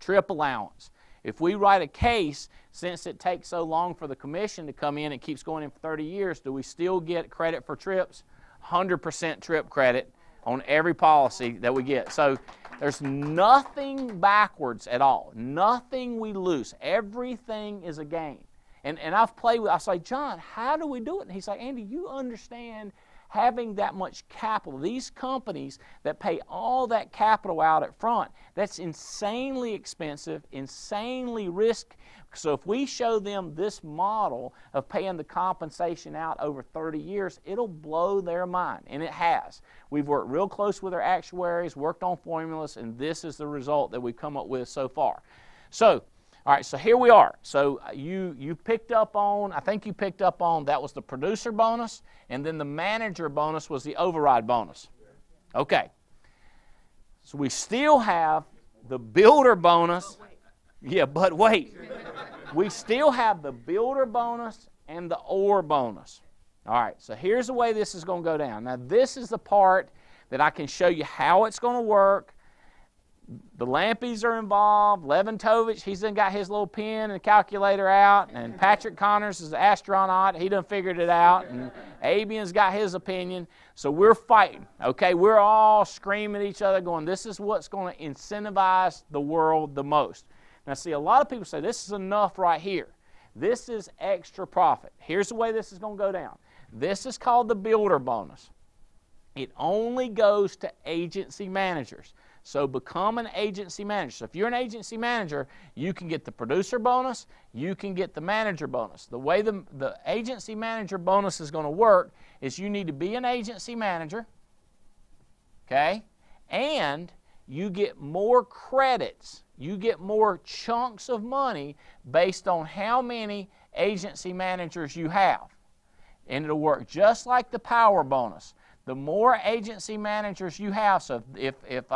Trip allowance. If we write a case, since it takes so long for the commission to come in, it keeps going in for 30 years, do we still get credit for trips? 100% trip credit on every policy that we get. So there's nothing backwards at all. Nothing we lose. Everything is a gain. And I've played with, I say, John, how do we do it? And he's like, Andy, you understand having that much capital. These companies that pay all that capital out at front, that's insanely expensive, insanely risky. So if we show them this model of paying the compensation out over 30 years, it'll blow their mind, and it has. We've worked real close with our actuaries, worked on formulas, and this is the result that we've come up with so far. So, all right, so here we are. So you picked up on, I think you picked up on, that was the producer bonus, and then the manager bonus was the override bonus. Okay. So we still have the builder bonus. Yeah, but wait. We still have the builder bonus and the OR bonus. All right, so here's the way this is going to go down. Now, this is the part that I can show you how it's going to work. The Lampies are involved. Leventovich, he's done got his little pen and calculator out. And Patrick Connors is the astronaut. He done figured it out. And Abian's got his opinion. So we're fighting, okay? We're all screaming at each other going, this is what's going to incentivize the world the most. Now, see, a lot of people say, this is enough right here. This is extra profit. Here's the way this is going to go down. This is called the builder bonus. It only goes to agency managers. So become an agency manager. So if you're an agency manager, you can get the producer bonus, you can get the manager bonus. The way the agency manager bonus is going to work is you need to be an agency manager, okay, and you get more credits. You get more chunks of money based on how many agency managers you have. And it'll work just like the power bonus. The more agency managers you have, so if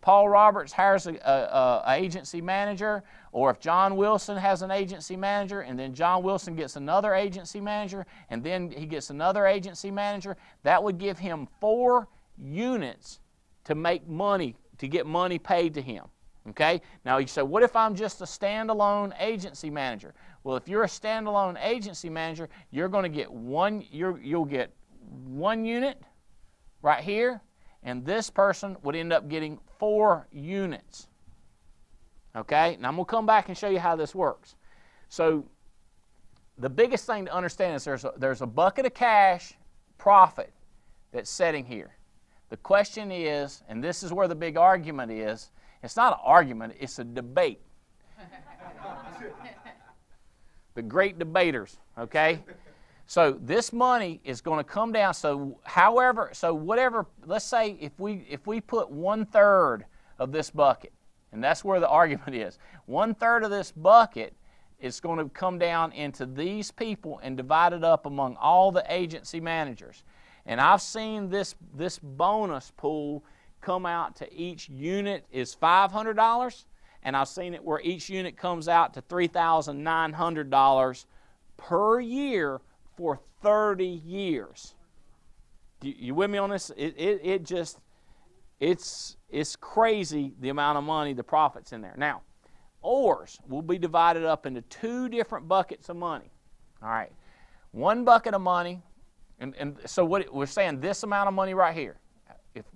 Paul Roberts hires an agency manager, or if John Wilson has an agency manager, and then John Wilson gets another agency manager, and then he gets another agency manager, that would give him 4 units to make money, to get money paid to him. Okay? Now you say, what if I'm just a standalone agency manager? Well, if you're a standalone agency manager, you're going to get you'll get 1 unit right here, and this person would end up getting 4 units. Okay? Now I'm going to come back and show you how this works. So the biggest thing to understand is there's a bucket of cash profit that's sitting here. The question is, and this is where the big argument is, it's not an argument, it's a debate. The great debaters, okay? So this money is going to come down. So whatever, let's say if we put 1/3 of this bucket, and that's where the argument is. 1/3 of this bucket is going to come down into these people and divide it up among all the agency managers. And I've seen this bonus pool come out to each unit is $500, and I've seen it where each unit comes out to $3,900 per year for 30 years. You with me on this? It's crazy the amount of money, the profits in there. Now, ORs will be divided up into 2 different buckets of money. All right, 1 bucket of money, and so what we're saying, this amount of money right here.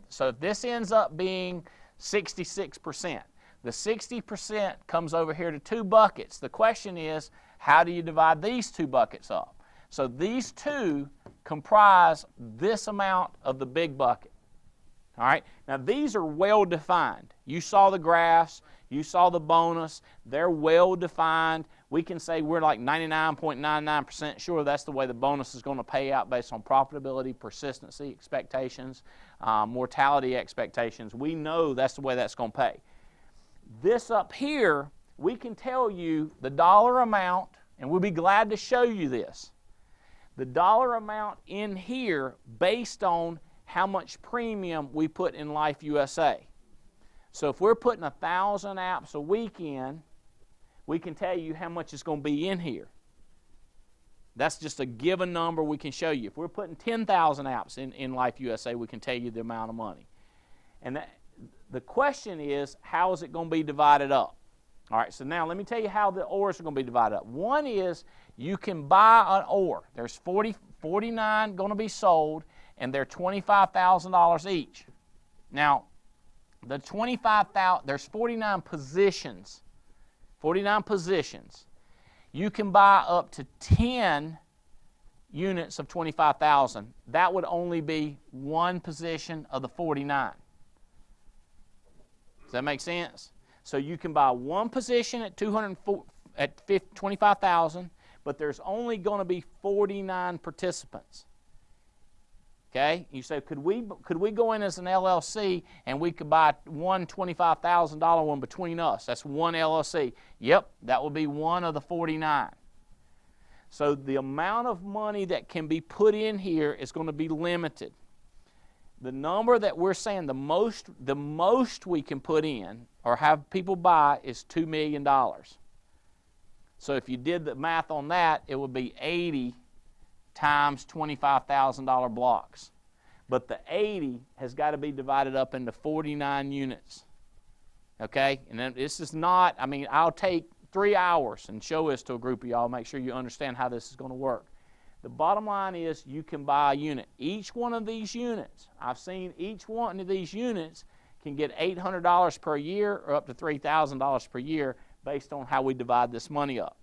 So if this ends up being 66%, the 60% comes over here to 2 buckets. The question is, how do you divide these 2 buckets up? So these 2 comprise this amount of the big bucket. All right? Now these are well defined. You saw the graphs, you saw the bonus, they're well defined. We can say we're like 99.99% sure that's the way the bonus is going to pay out based on profitability, persistency, expectations, mortality expectations. We know that's the way that's going to pay. This up here, we can tell you the dollar amount, and we'll be glad to show you this. The dollar amount in here based on how much premium we put in Life USA. So if we're putting 1,000 apps a week in, we can tell you how much is going to be in here. That's just a given number we can show you. If we're putting 10,000 apps in Life USA, we can tell you the amount of money. And the question is, how is it going to be divided up? All right, so now let me tell you how the ores are going to be divided up. One is you can buy an ore. There's 49 going to be sold, and they're $25,000 each. Now, the 25,000, there's 49 positions. 49 positions. You can buy up to 10 units of 25,000. That would only be one position of the 49. Does that make sense? So you can buy one position at 25,000, but there's only going to be 49 participants. Okay? You say, could we go in as an LLC and we could buy one $25,000 one between us? That's one LLC. Yep, that would be one of the 49. So the amount of money that can be put in here is going to be limited. The number that we're saying the most we can put in or have people buy is $2 million. So if you did the math on that, it would be 80 times $25,000 blocks. But the 80 has got to be divided up into 49 units. Okay? And then this is not, I mean, I'll take 3 hours and show this to a group of y'all, make sure you understand how this is going to work. The bottom line is you can buy a unit. Each one of these units, I've seen each one of these units can get $800 per year or up to $3,000 per year based on how we divide this money up.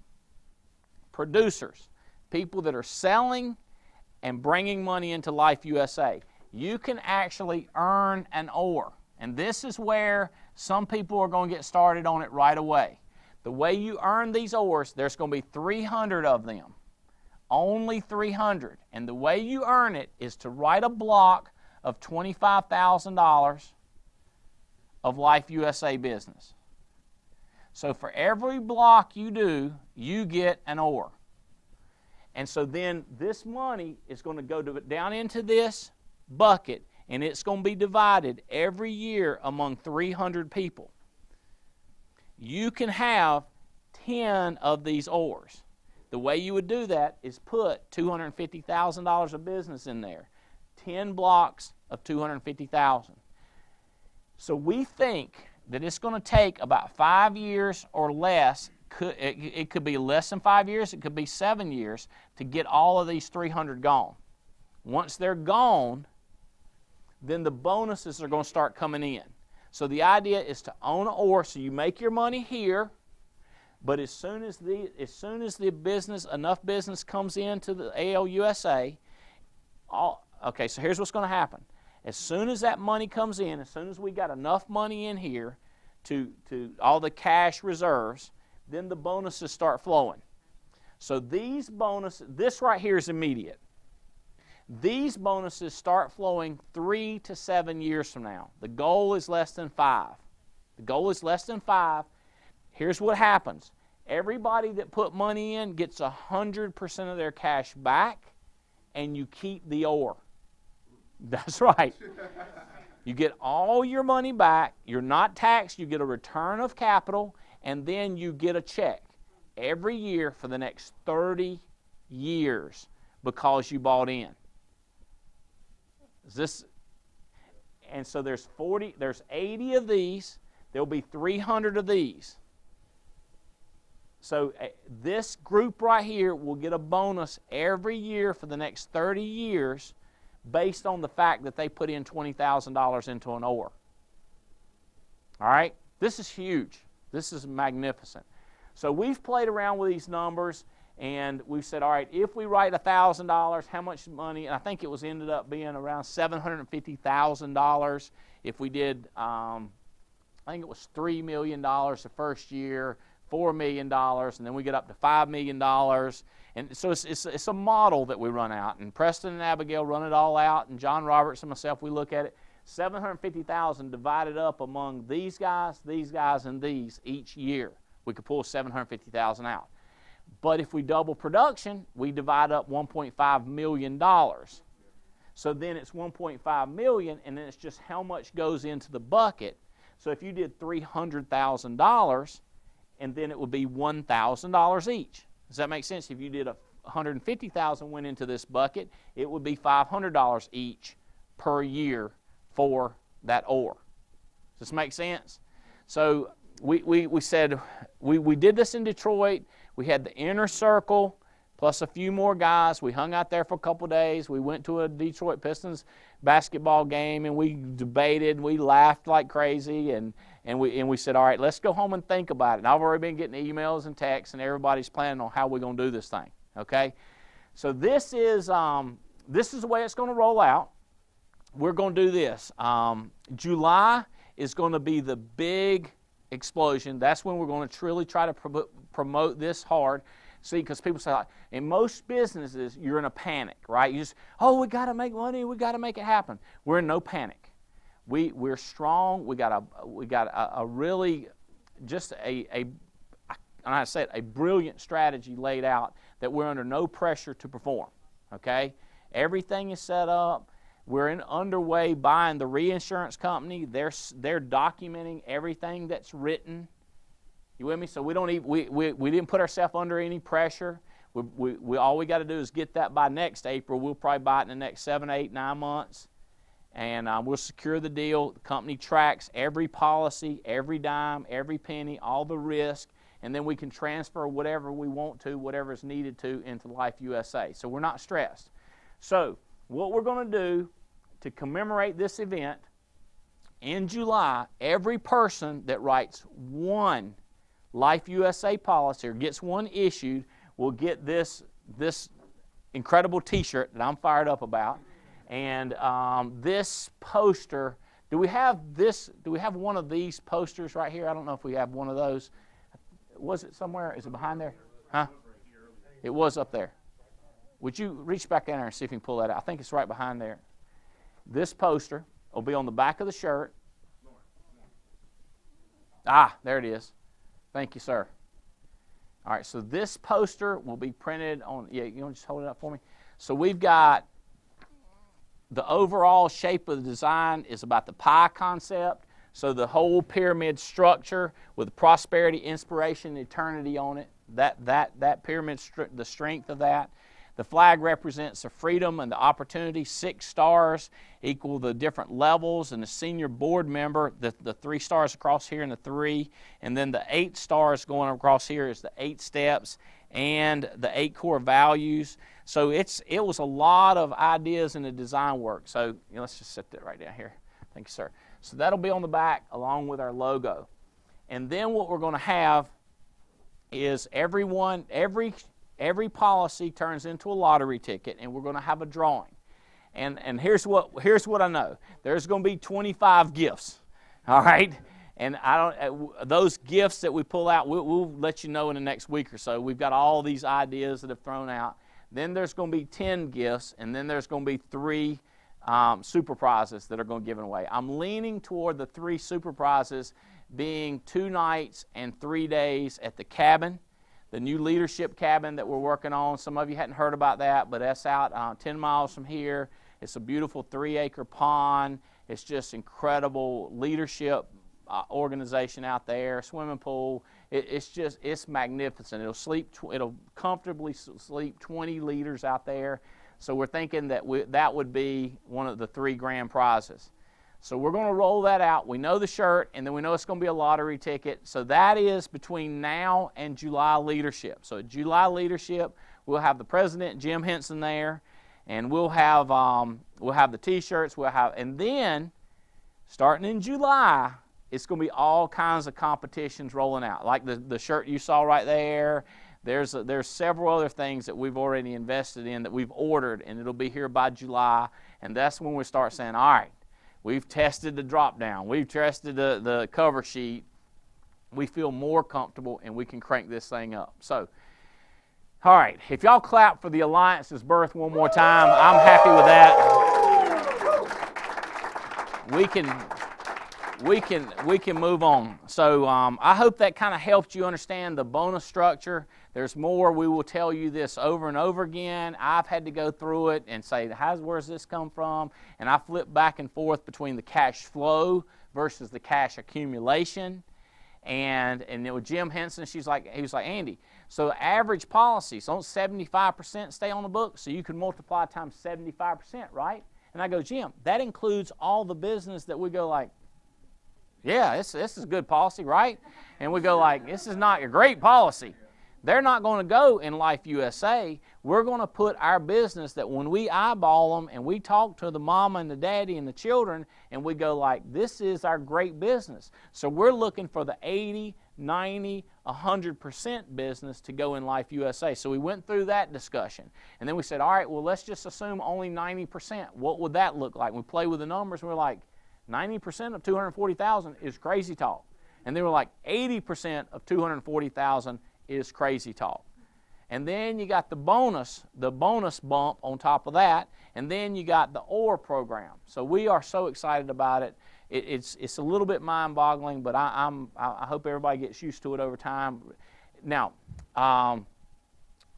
Producers, people that are selling and bringing money into Life USA, you can actually earn an ore. And this is where some people are going to get started on it right away. The way you earn these ores, there's going to be 300 of them. Only 300. And the way you earn it is to write a block of $25,000 of Life USA business. So for every block you do, you get an ore. And so then this money is going to go down into this bucket, and it's going to be divided every year among 300 people. You can have 10 of these ores. The way you would do that is put $250,000 of business in there. 10 blocks of $250,000. So we think that it's going to take about 5 years or less. It could be less than 5 years. It could be 7 years to get all of these 300 gone. Once they're gone, then the bonuses are going to start coming in. So the idea is to own an ore so you make your money here. But as soon as the business, enough business comes into the ALUSA, okay, so here's what's going to happen. As soon as that money comes in, as soon as we got enough money in here to all the cash reserves, then the bonuses start flowing. So these bonuses, this right here is immediate. These bonuses start flowing 3 to 7 years from now. The goal is less than 5. The goal is less than 5. Here's what happens. Everybody that put money in gets 100% of their cash back, and you keep the ore. That's right. You get all your money back. You're not taxed. You get a return of capital, and then you get a check every year for the next 30 years because you bought in. And so there's 80 of these. There'll be 300 of these. So this group right here will get a bonus every year for the next 30 years based on the fact that they put in $20,000 into an ore. All right? This is huge. This is magnificent. So we've played around with these numbers, and we've said, all right, if we write $1,000, how much money? And I think it ended up being around $750,000 if we did, I think it was $3 million the first year, $4 million, and then we get up to $5 million. And so it's a model that we run out. And Preston and Abigail run it all out, and John Roberts and myself, we look at it. $750,000 divided up among these guys, and these each year. We could pull $750,000 out. But if we double production, we divide up $1.5 million. So then it's $1.5 million, and then it's just how much goes into the bucket. So if you did $300,000, and then it would be $1,000 each. Does that make sense? If you did $150,000 went into this bucket, it would be $500 each per year for that ore. Does this make sense? So we said, we did this in Detroit. We had the inner circle plus a few more guys. We hung out there for a couple days. We went to a Detroit Pistons basketball game, and we debated. We laughed like crazy, and we said, all right, let's go home and think about it. And I've already been getting emails and texts, and everybody's planning on how we're going to do this thing, okay? So this is the way it's going to roll out. We're going to do this. July is going to be the big explosion. That's when we're going to truly try to promote this hard. See, because people say, like, in most businesses, you're in a panic, right? You just, oh, we got to make money. We got to make it happen. We're in no panic. We're strong. We got a really just a brilliant strategy laid out that we're under no pressure to perform. Okay, everything is set up. We're underway buying the reinsurance company. They're documenting everything that's written. You with me? So we don't even we didn't put ourselves under any pressure. All we got to do is get that by next April. We'll probably buy it in the next 7, 8, 9 months, and we'll secure the deal. The company tracks every policy, every dime, every penny, all the risk, and then we can transfer whatever we want to, whatever is needed to, into Life USA. So we're not stressed. So what we're going to do to commemorate this event in July, every person that writes one Life USA policy or gets one issued will get this incredible T-shirt that I'm fired up about, and this poster. Do we have this? Do we have one of these posters right here? I don't know if we have one of those. Was it somewhere? Is it behind there? Huh? It was up there. Would you reach back in there and see if you can pull that out? I think it's right behind there. This poster will be on the back of the shirt. Ah, there it is. Thank you, sir. All right, so this poster will be printed on, yeah, you want to just hold it up for me? So we've got the overall shape of the design is about the pie concept. So the whole pyramid structure with prosperity, inspiration, eternity on it, that pyramid, the strength of that. The flag represents the freedom and the opportunity. 6 stars equal the different levels, and the senior board member, the 3 stars across here and the 3, and then the 8 stars going across here is the 8 steps and the 8 core values. So it was a lot of ideas in the design work. So let's just set that right down here. Thank you, sir. So that'll be on the back along with our logo. And then what we're going to have is every policy turns into a lottery ticket, and we're going to have a drawing. And here's what I know. There's going to be 25 gifts, all right? And those gifts that we pull out, we'll let you know in the next week or so. We've got all these ideas that have thrown out. Then there's going to be 10 gifts, and then there's going to be 3 super prizes that are going to be given away. I'm leaning toward the 3 super prizes being 2 nights and 3 days at the cabin. The new leadership cabin that we're working on. Some of you hadn't heard about that, but that's out 10 miles from here. It's a beautiful 3-acre pond. It's just incredible leadership organization out there. Swimming pool. It's magnificent. It'll comfortably sleep 20 leaders out there. So we're thinking that that would be one of the 3 grand prizes. So we're going to roll that out. We know the shirt, and then we know it's going to be a lottery ticket. So that is between now and July leadership. So at July leadership, we'll have the president, Jim Henson, there, and we'll have the T-shirts. And then starting in July, it's going to be all kinds of competitions rolling out, like the shirt you saw right there. There's several other things that we've already invested in that we've ordered, and it'll be here by July. And that's when we start saying, all right, we've tested the drop down. We've tested the cover sheet. We feel more comfortable, and we can crank this thing up. So, all right, if y'all clap for the Alliance's birth one more time, I'm happy with that. We can move on. So I hope that kind of helped you understand the bonus structure. There's more. We will tell you this over and over again. I've had to go through it and say, where's this come from? And I flip back and forth between the cash flow versus the cash accumulation. And with Jim Henson, he was like, Andy, so average policies, don't 75% stay on the book, so you can multiply times 75%, right? And I go, Jim, that includes all the business that we go like, Yeah, this is good policy, right? And we go like, this is not a great policy. They're not going to go in Life USA. We're going to put our business that when we eyeball them and we talk to the mama and the daddy and the children and we go like, this is our great business. So we're looking for the 80, 90, 100% business to go in Life USA. So we went through that discussion. And then we said, all right, well, let's just assume only 90%. What would that look like? We play with the numbers and we're like, 90% of 240,000 is crazy talk. And they were like, 80% of 240,000 is crazy talk. And then you got the bonus bump on top of that, and then you got the OR program. So we are so excited about it. It's a little bit mind-boggling, but I hope everybody gets used to it over time. Now,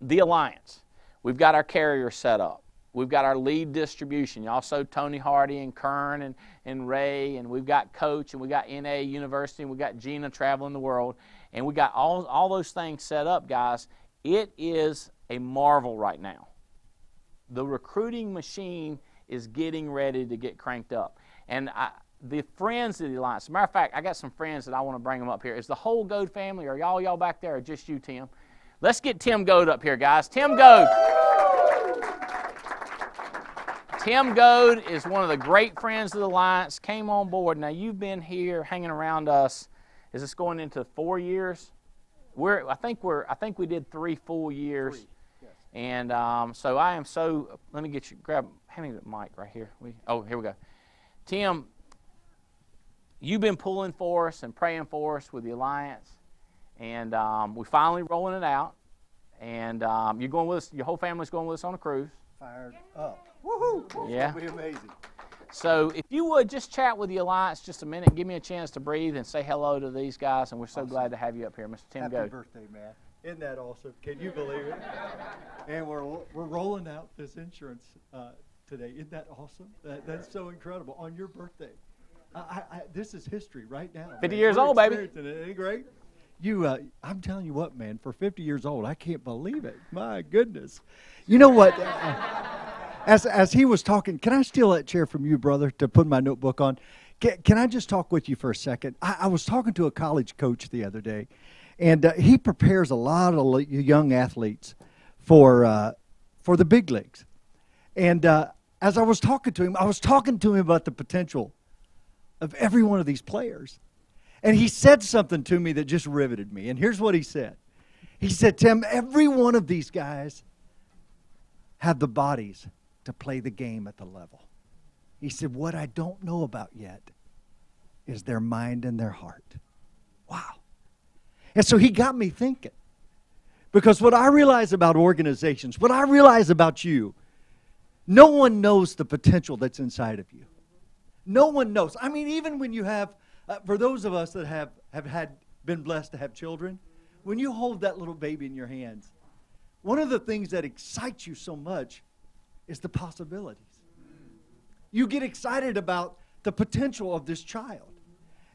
the Alliance. We've got our carrier set up. We've got our lead distribution. You also Tony Hardy and Kern and Ray, and we've got Coach, and we've got NA University, and we've got Gina traveling the world. And we got all those things set up, guys. It is a marvel right now. The recruiting machine is getting ready to get cranked up. And the friends of the Alliance, as a matter of fact, I got some friends that I want to bring them up here. Is the whole Goad family, or y'all back there, or just you, Tim? Let's get Tim Goad up here, guys. Tim Goad. Tim Goad is one of the great friends of the Alliance, came on board. Now, you've been here hanging around us. Is this going into 4 years? I think we did 3 full years. 3, yes. And so I am so, let me get you, hand me the mic right here. Here we go. Tim, you've been pulling for us and praying for us with the Alliance. And we're finally rolling it out. And you're going with us, your whole family's going with us on a cruise. Fired up. Woohoo! Yeah. It'll be amazing. So if you would just chat with the Alliance just a minute, give me a chance to breathe and say hello to these guys, and we're so glad to have you up here, Mr. Tim Goad. Happy birthday, man. Isn't that awesome? Can you believe it? And we're rolling out this insurance today. Isn't that awesome? That's so incredible. On your birthday. This is history right now. 50 years old, baby. Isn't it great? I'm telling you what, man, for 50 years old, I can't believe it. My goodness. You know what? As he was talking, can I steal that chair from you, brother, to put my notebook on? Can I just talk with you for a second? I was talking to a college coach the other day, and he prepares a lot of young athletes for the big leagues. And as I was talking to him about the potential of every one of these players. And he said something to me that just riveted me. And here's what he said. He said, Tim, every one of these guys have the bodies to play the game at the level. He said, what I don't know about yet is their mind and their heart. Wow. And so he got me thinking. Because what I realize about organizations, what I realize about you, no one knows the potential that's inside of you. No one knows. I mean, even when you have, for those of us that have been blessed to have children, when you hold that little baby in your hands, one of the things that excites you so much is the possibilities. You get excited about the potential of this child.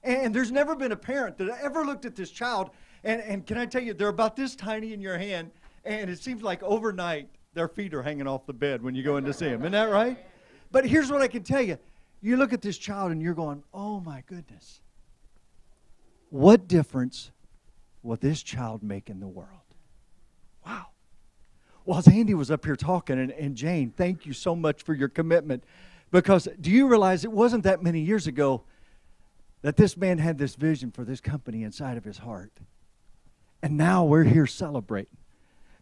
And there's never been a parent that ever looked at this child, and can I tell you, they're about this tiny in your hand, and it seems like overnight their feet are hanging off the bed when you go in to see them. Isn't that right? But here's what I can tell you. You look at this child and you're going, oh my goodness. What difference will this child make in the world? Wow. Well, as Andy was up here talking, and Jane, thank you so much for your commitment. Because do you realize it wasn't that many years ago that this man had this vision for this company inside of his heart? And now we're here celebrating.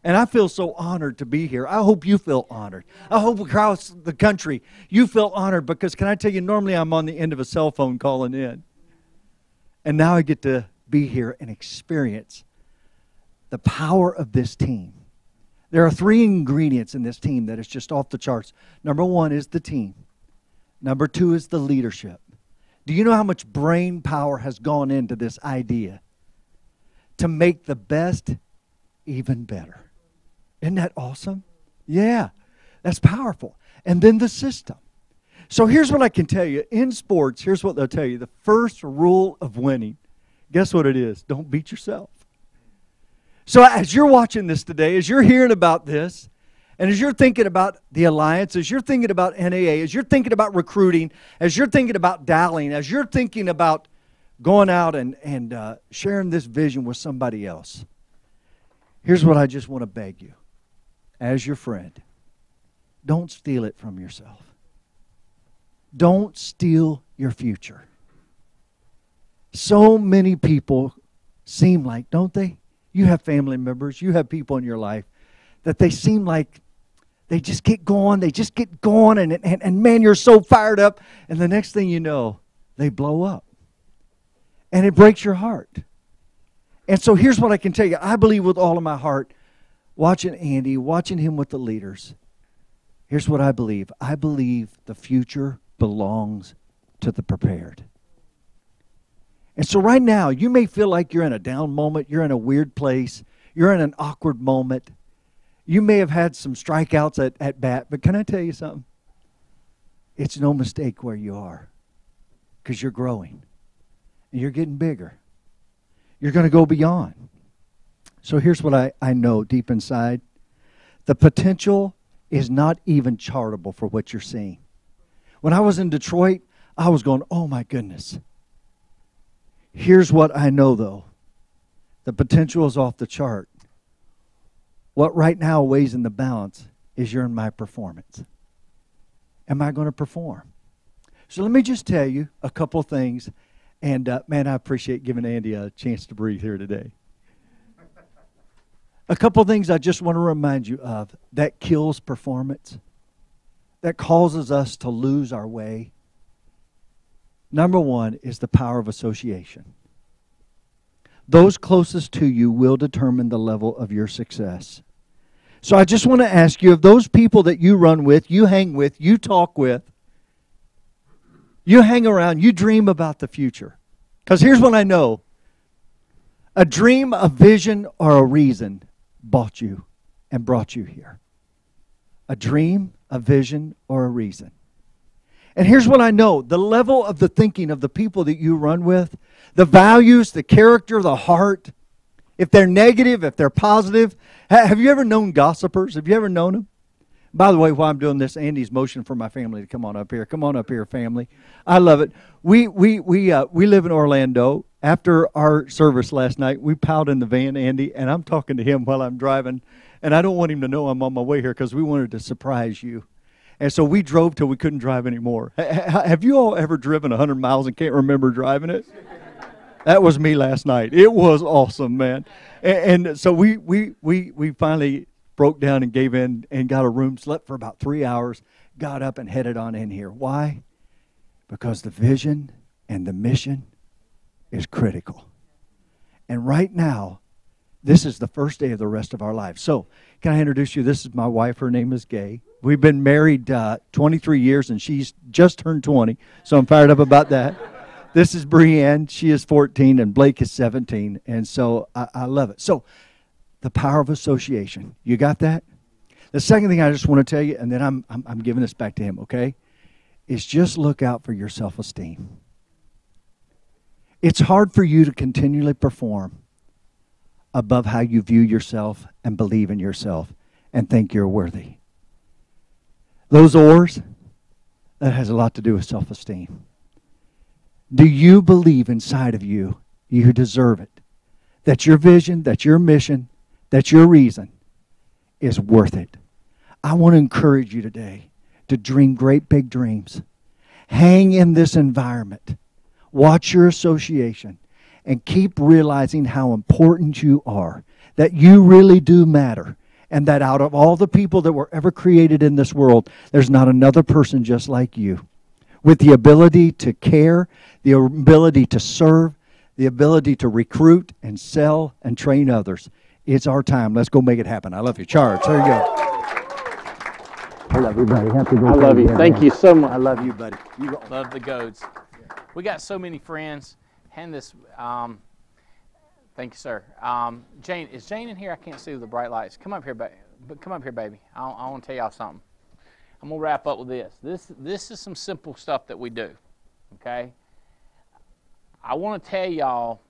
And I feel so honored to be here. I hope you feel honored. I hope across the country you feel honored, because can I tell you, normally I'm on the end of a cell phone calling in. And now I get to be here and experience the power of this team. There are 3 ingredients in this team that is just off the charts. Number 1 is the team. Number 2 is the leadership. Do you know how much brain power has gone into this idea to make the best even better? Isn't that awesome? Yeah, that's powerful. And then the system. So here's what I can tell you. In sports, here's what they'll tell you. The first rule of winning, guess what it is? Don't beat yourself. So as you're watching this today, as you're hearing about this, and as you're thinking about the Alliance, as you're thinking about NAA, as you're thinking about recruiting, as you're thinking about dialing, as you're thinking about going out and sharing this vision with somebody else, here's what I just want to beg you. As your friend, don't steal it from yourself. Don't steal your future. So many people seem like, don't they? You have family members, you have people in your life that they seem like they just get going, and man, you're so fired up, and the next thing you know, they blow up. And it breaks your heart. And so here's what I can tell you. I believe with all of my heart, watching Andy, watching him with the leaders, here's what I believe. I believe the future belongs to the prepared. And so right now, you may feel like you're in a down moment, you're in a weird place, you're in an awkward moment. You may have had some strikeouts at bat, but can I tell you something? It's no mistake where you are, because you're growing and you're getting bigger. You're going to go beyond. So here's what I know deep inside. The potential is not even chartable for what you're seeing. When I was in Detroit, I was going, oh my goodness. Here's what I know though. The potential is off the chart. What right now weighs in the balance is you're in my performance. Am I going to perform? So let me just tell you a couple things. And man, I appreciate giving Andy a chance to breathe here today. A couple things I just want to remind you of that kills performance, that causes us to lose our way. Number one is the power of association. Those closest to you will determine the level of your success. So I just want to ask you, of those people that you run with, you hang with, you talk with, you hang around, you dream about the future. Because here's what I know. A dream, a vision, or a reason bought you and brought you here. A dream, a vision, or a reason. And here's what I know. The level of the thinking of the people that you run with, the values, the character, the heart, if they're negative, if they're positive. Have you ever known gossipers? Have you ever known them? By the way, while I'm doing this, Andy's motion for my family to come on up here. Come on up here, family. I love it. We live in Orlando. After our service last night, we piled in the van, Andy, and I'm talking to him while I'm driving. And I don't want him to know I'm on my way here because we wanted to surprise you. And so we drove till we couldn't drive anymore. Have you all ever driven 100 miles and can't remember driving it? That was me last night. It was awesome, man. And so we finally broke down and gave in and got a room, slept for about 3 hours, got up and headed on in here. Why? Because the vision and the mission is critical. And right now, this is the first day of the rest of our lives. So, can I introduce you? This is my wife. Her name is Gay. We've been married 23 years, and she's just turned 20, so I'm fired up about that. This is Brianne. She is 14, and Blake is 17, and so I love it. So, the power of association. You got that? The second thing I just want to tell you, and then I'm giving this back to him, okay, is just look out for your self-esteem. It's hard for you to continually perform above how you view yourself and believe in yourself and think you're worthy. Those oars, that has a lot to do with self-esteem. Do you believe inside of you, you deserve it, that your vision, that your mission, that your reason is worth it? I want to encourage you today to dream great big dreams. Hang in this environment. Watch your association and keep realizing how important you are, that you really do matter, and that out of all the people that were ever created in this world, there's not another person just like you, with the ability to care, the ability to serve, the ability to recruit and sell and train others. It's our time. Let's go make it happen. I love you. Charge. There you go. I love you, buddy. Happy birthday. I love you. Thank you so much. I love you, buddy. You go. Love the goats. We got so many friends. Hand this. Thank you, sir. Jane, is Jane in here? I can't see the bright lights. Come up here, come up here, baby. I want to tell y'all something. I'm gonna wrap up with this. This is some simple stuff that we do. Okay. I want to tell y'all.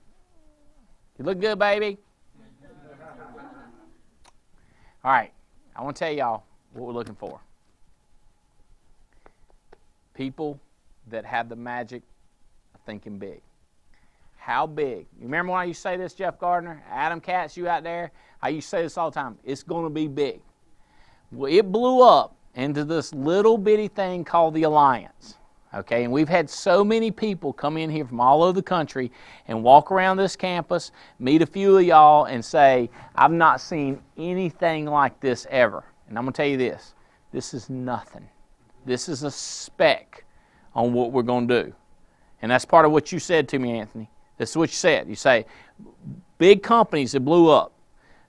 You look good, baby. All right. I want to tell y'all what we're looking for. People that have the magic of thinking big. how big. You remember when I used to say this, Jeff Gardner? Adam Katz, you out there? I used to say this all the time. It's going to be big. Well, it blew up into this little bitty thing called the Alliance. Okay, and we've had so many people come in here from all over the country and walk around this campus, meet a few of y'all, and say, I've not seen anything like this ever. And I'm going to tell you this. This is nothing. This is a speck on what we're going to do. And that's part of what you said to me, Anthony. This is what you said. You say, big companies that blew up.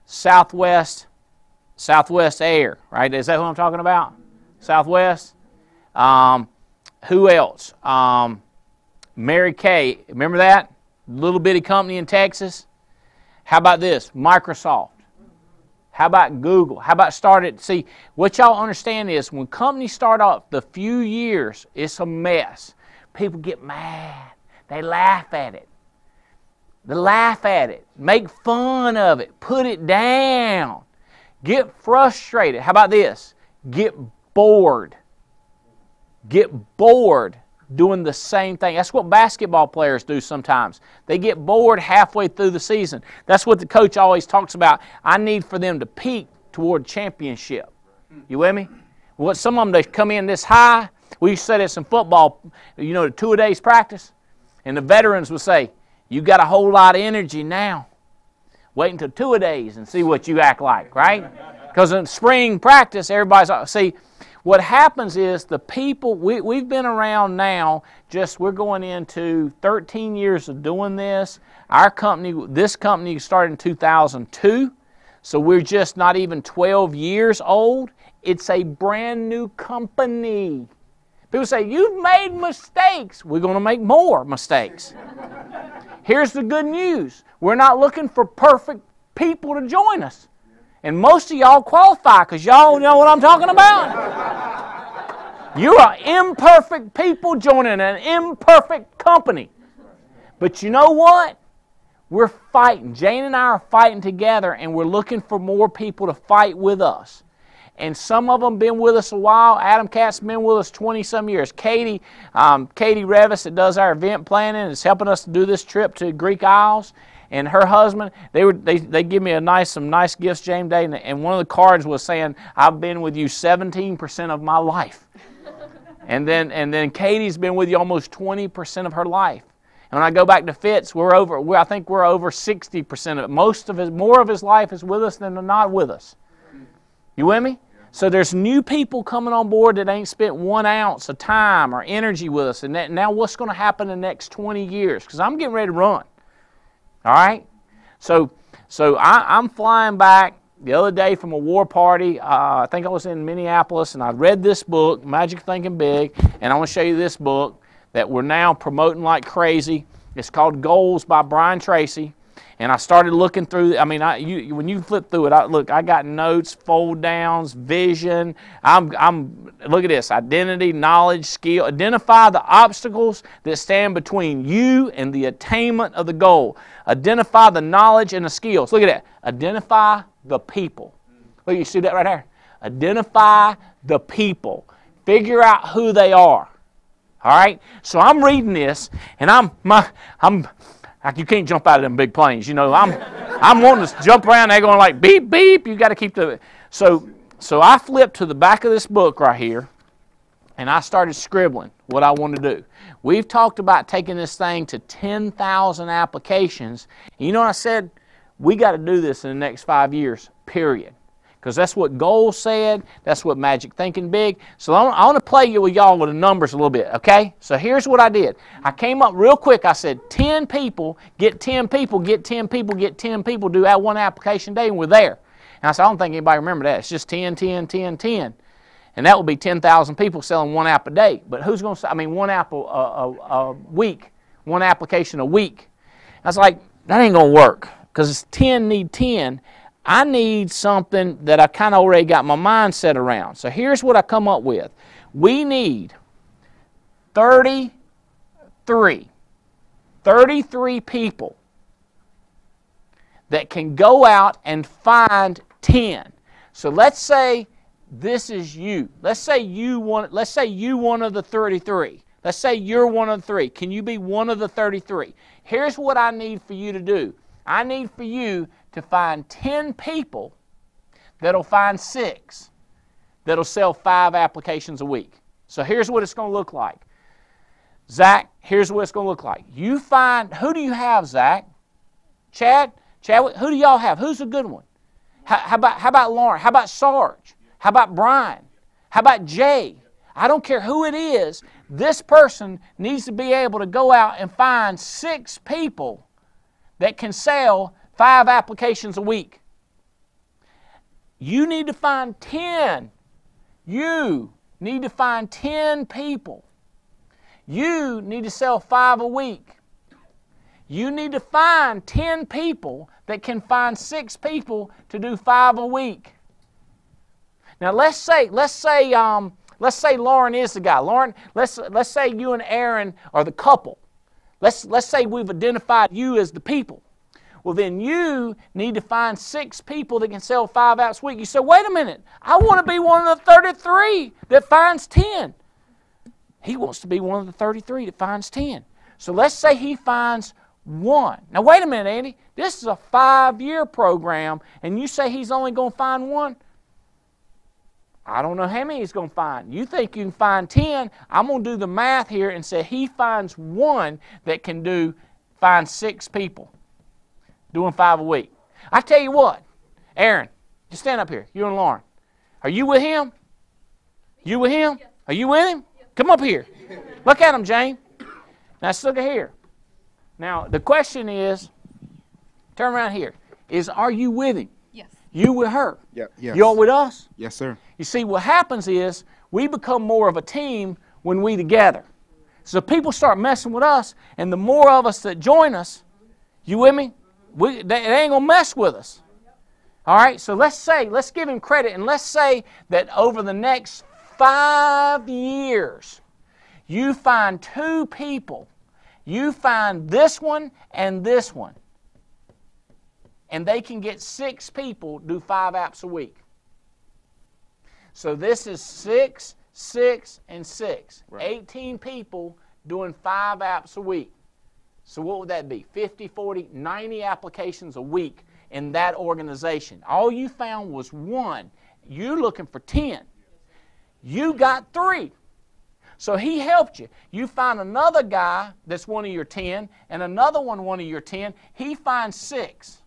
Southwest Air, right? Is that what I'm talking about? Southwest? Who else? Mary Kay, remember that? Little bitty company in Texas. How about this? Microsoft. How about Google? How about started? See, what y'all understand is when companies start off the few years, it's a mess. People get mad. They laugh at it. They laugh at it. Make fun of it. Put it down. Get frustrated. How about this? Get bored. Get bored doing the same thing. That's what basketball players do sometimes. They get bored halfway through the season. That's what the coach always talks about. I need for them to peak toward championship. You with me? What some of them, they come in this high. We used to say this in football, you know, the two-a-days practice. And the veterans would say, you got a whole lot of energy now. Wait until 2 days and see what you act like, right? Because in spring practice, everybody's, see, what happens is the people, we've been around now, we're going into 13 years of doing this. Our company, this company started in 2002, so we're just not even 12 years old. It's a brand new company. People say, you've made mistakes. We're going to make more mistakes. Here's the good news. We're not looking for perfect people to join us. And most of y'all qualify because y'all know what I'm talking about. You are imperfect people joining an imperfect company. But you know what? We're fighting. Jane and I are fighting together, and we're looking for more people to fight with us. And some of them been with us a while. Adam Katz has been with us 20-some years. Katie Revis, that does our event planning, is helping us to do this trip to Greek Isles. And her husband, they give me some nice gifts, James Day, and one of the cards was saying, I've been with you 17% of my life. and then Katie's been with you almost 20% of her life. And when I go back to Fitz, I think we're over 60% of it. More of his life is with us than not with us. You with me? So there's new people coming on board that ain't spent 1 ounce of time or energy with us. And now what's going to happen in the next 20 years? Because I'm getting ready to run. All right? So I'm flying back the other day from a war party. I think I was in Minneapolis, and I read this book, Magic Thinking Big, and I want to show you this book that we're now promoting like crazy. It's called Goals by Brian Tracy. And I started looking through. I mean, when you flip through it, I got notes, fold downs, vision. Look at this: identity, knowledge, skill. Identify the obstacles that stand between you and the attainment of the goal. Identify the knowledge and the skills. Look at that. Identify the people. Look, you see that right there? Identify the people. Figure out who they are. All right. So I'm reading this, and you can't jump out of them big planes, you know. I'm wanting to jump around. They're going like beep beep. You got to keep the. So I flipped to the back of this book right here, and I started scribbling what I want to do. We've talked about taking this thing to 10,000 applications. And you know what I said? We got to do this in the next 5 years. Period. Because that's what Goals said. That's what Magic Thinking Big. So I want to play with y'all with the numbers a little bit, okay? So here's what I did. I came up real quick. I said 10 people, get 10 people, get 10 people, get 10 people, do that one application day, and we're there. And I said, I don't think anybody remember that. It's just 10, 10, 10, 10. And that would be 10,000 people selling one app a day. But who's going to, one app a week, one application a week. I was like, that ain't going to work because 10 need 10. I need something that I kind of already got my mind set around. So here's what I come up with. We need 33 people that can go out and find 10. So let's say this is you. Let's say you one of the 33. Let's say you're one of the 3. Can you be one of the 33? Here's what I need for you to do. I need for you to find 10 people that'll find 6 that'll sell 5 applications a week. So here's what it's going to look like. Zach, here's what it's going to look like. You find, who do you have, Zach? Chad, who do y'all have? Who's a good one? How about Lauren? How about Sarge? How about Brian? How about Jay? I don't care who it is. This person needs to be able to go out and find 6 people that can sell 5 applications a week. You need to find 10. You need to find 10 people. You need to sell 5 a week. You need to find 10 people that can find 6 people to do 5 a week. Now let's say Lauren is the guy. Lauren, let's say you and Aaron are the couple. Let's say we've identified you as the people. Well, then you need to find 6 people that can sell 5 apps a week. You say, wait a minute, I want to be one of the 33 that finds 10. He wants to be one of the 33 that finds 10. So let's say he finds 1. Now, wait a minute, Andy. This is a 5-year program, and you say he's only going to find 1? I don't know how many he's going to find. You think you can find 10. I'm going to do the math here and say he finds 1 that can find 6 people doing 5 a week. I tell you what, Aaron, just stand up here. You and Lauren. Are you with him? You with him? Are you with him? Come up here. Look at him, Jane. Now, let's look at here. Now, the question is, turn around here, are you with him? Yes. You with her? Yep. Yes. You all with us? Yes, sir. You see, what happens is we become more of a team when we together. So people start messing with us, and the more of us that join us, you with me? They ain't going to mess with us. All right, so let's give him credit, and let's say that over the next 5 years, you find 2 people. You find this one and this one. And they can get 6 people do 5 apps a week. So this is 6, 6, and 6. Right. 18 people doing 5 apps a week. So what would that be? 50, 40, 90 applications a week in that organization. All you found was 1. You're looking for 10. You got 3. So he helped you. You find another guy that's one of your 10, and another one of your 10. He finds 6.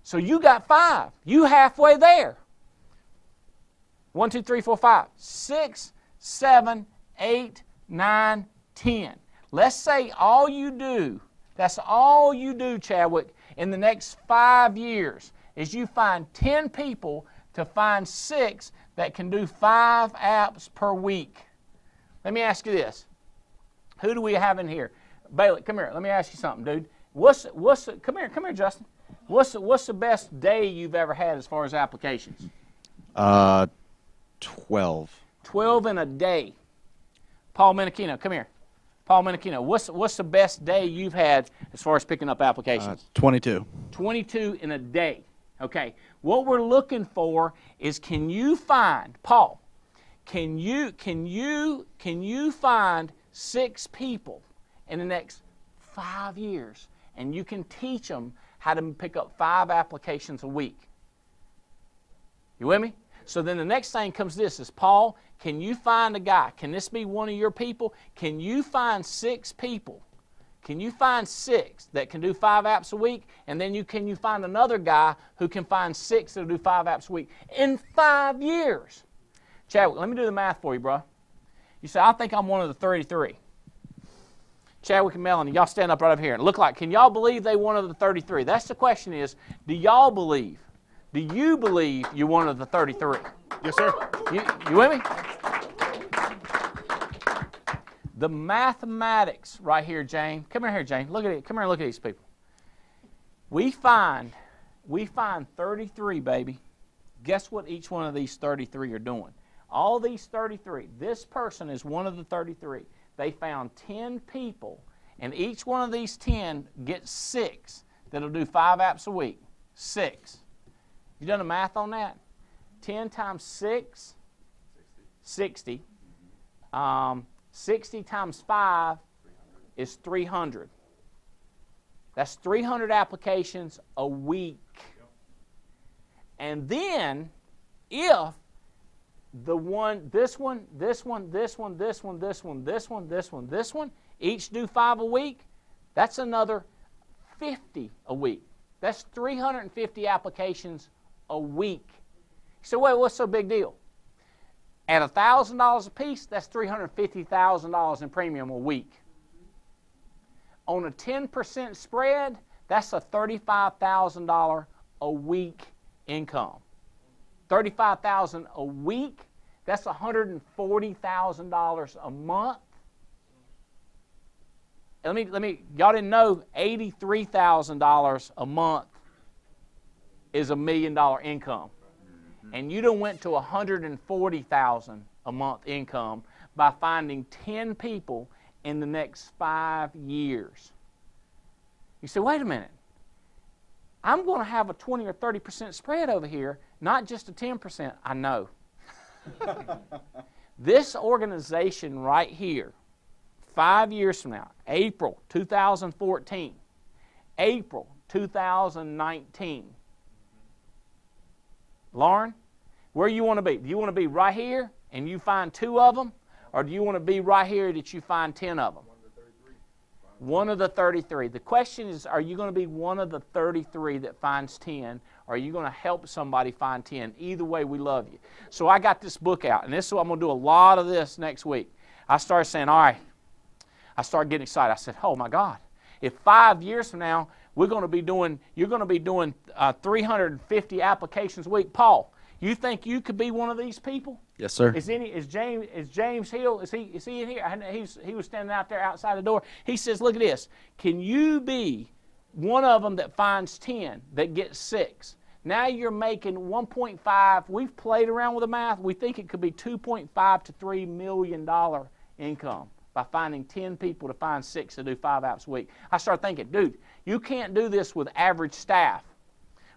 So you got 5. You halfway there. 1, 2, 3, 4, 5. 6, 7, 8, 9, 10. Let's say all you do, that's all you do, Chadwick, in the next 5 years is you find 10 people to find 6 that can do 5 apps per week. Let me ask you this. Who do we have in here? Bailey, come here. Let me ask you something, dude. Come here, Justin. What's the best day you've ever had as far as applications? 12. 12 in a day. Paul Menachino, come here. Paul Menachino, what's the best day you've had as far as picking up applications? 22. 22 in a day. Okay. What we're looking for is, can you find, Paul, can you find 6 people in the next 5 years, and you can teach them how to pick up 5 applications a week? You with me? So then the next thing comes this is, Paul, can you find a guy? Can this be one of your people? Can you find 6 people? Can you find 6 that can do 5 apps a week? And then can you find another guy who can find 6 that will do 5 apps a week in 5 years? Chadwick, let me do the math for you, bro. You say, I think I'm one of the 33. Chadwick and Melanie, y'all stand up right up here and look like, can y'all believe they one of the 33? That's the question is, do y'all believe? Do you believe you're one of the 33? Yes, sir. You with me? The mathematics right here, Jane. Come here, Jane. Look at it. Come here and look at these people. We find 33, baby. Guess what each one of these 33 are doing? All these 33. This person is one of the 33. They found 10 people, and each one of these 10 gets 6 that'll do 5 apps a week. 6. You done the math on that? 10 times 6? 60. 60 times 5 is 300. That's 300 applications a week. And then if this one, each do 5 a week, that's another 50 a week. That's 350 applications a week. So wait, what's so big deal? At $1,000 a piece, that's $350,000 in premium a week. On a 10% spread, that's a $35,000 a week income. $35,000 a week, that's $140,000 a month. And y'all didn't know $83,000 a month is $1 million income. And you done went to $140,000 a month income by finding 10 people in the next 5 years. You say, wait a minute. I'm going to have a 20 or 30% spread over here, not just a 10%. I know. This organization right here, 5 years from now, April 2014, April 2019. Lauren, where you want to be? Do you want to be right here and you find 2 of them? Or do you want to be right here that you find 10 of them? One of the 33. The question is, are you going to be one of the 33 that finds 10, or are you going to help somebody find 10? Either way, we love you. So I got this book out, and this is what I'm going to do a lot of this next week. I started saying, all right, I started getting excited. I said, oh my God, if 5 years from now, you're going to be doing 350 applications a week. Paul, you think you could be one of these people? Yes, sir. Is James Hill? Is he in here? He was standing out there outside the door. He says, "Look at this. Can you be one of them that finds 10 that gets 6? Now you're making 1.5. We've played around with the math. We think it could be $2.5 to $3 million income by finding 10 people to find 6 to do 5 apps a week." I started thinking, dude, you can't do this with average staff.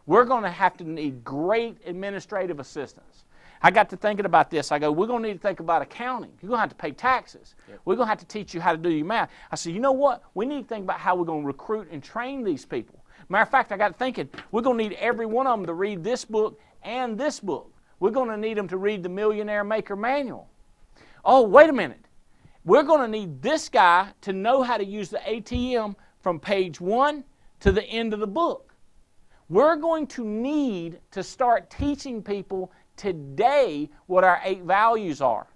We're going to have to need great administrative assistants. I got to thinking about this. I go, we're going to need to think about accounting. You're going to have to pay taxes. Yep. We're going to have to teach you how to do your math. I said, you know what? We need to think about how we're going to recruit and train these people. Matter of fact, I got thinking, we're going to need every one of them to read this book and this book. We're going to need them to read the Millionaire Maker Manual. Oh, wait a minute. We're going to need this guy to know how to use the ATM from page 1 to the end of the book. We're going to need to start teaching people today what our 8 values are.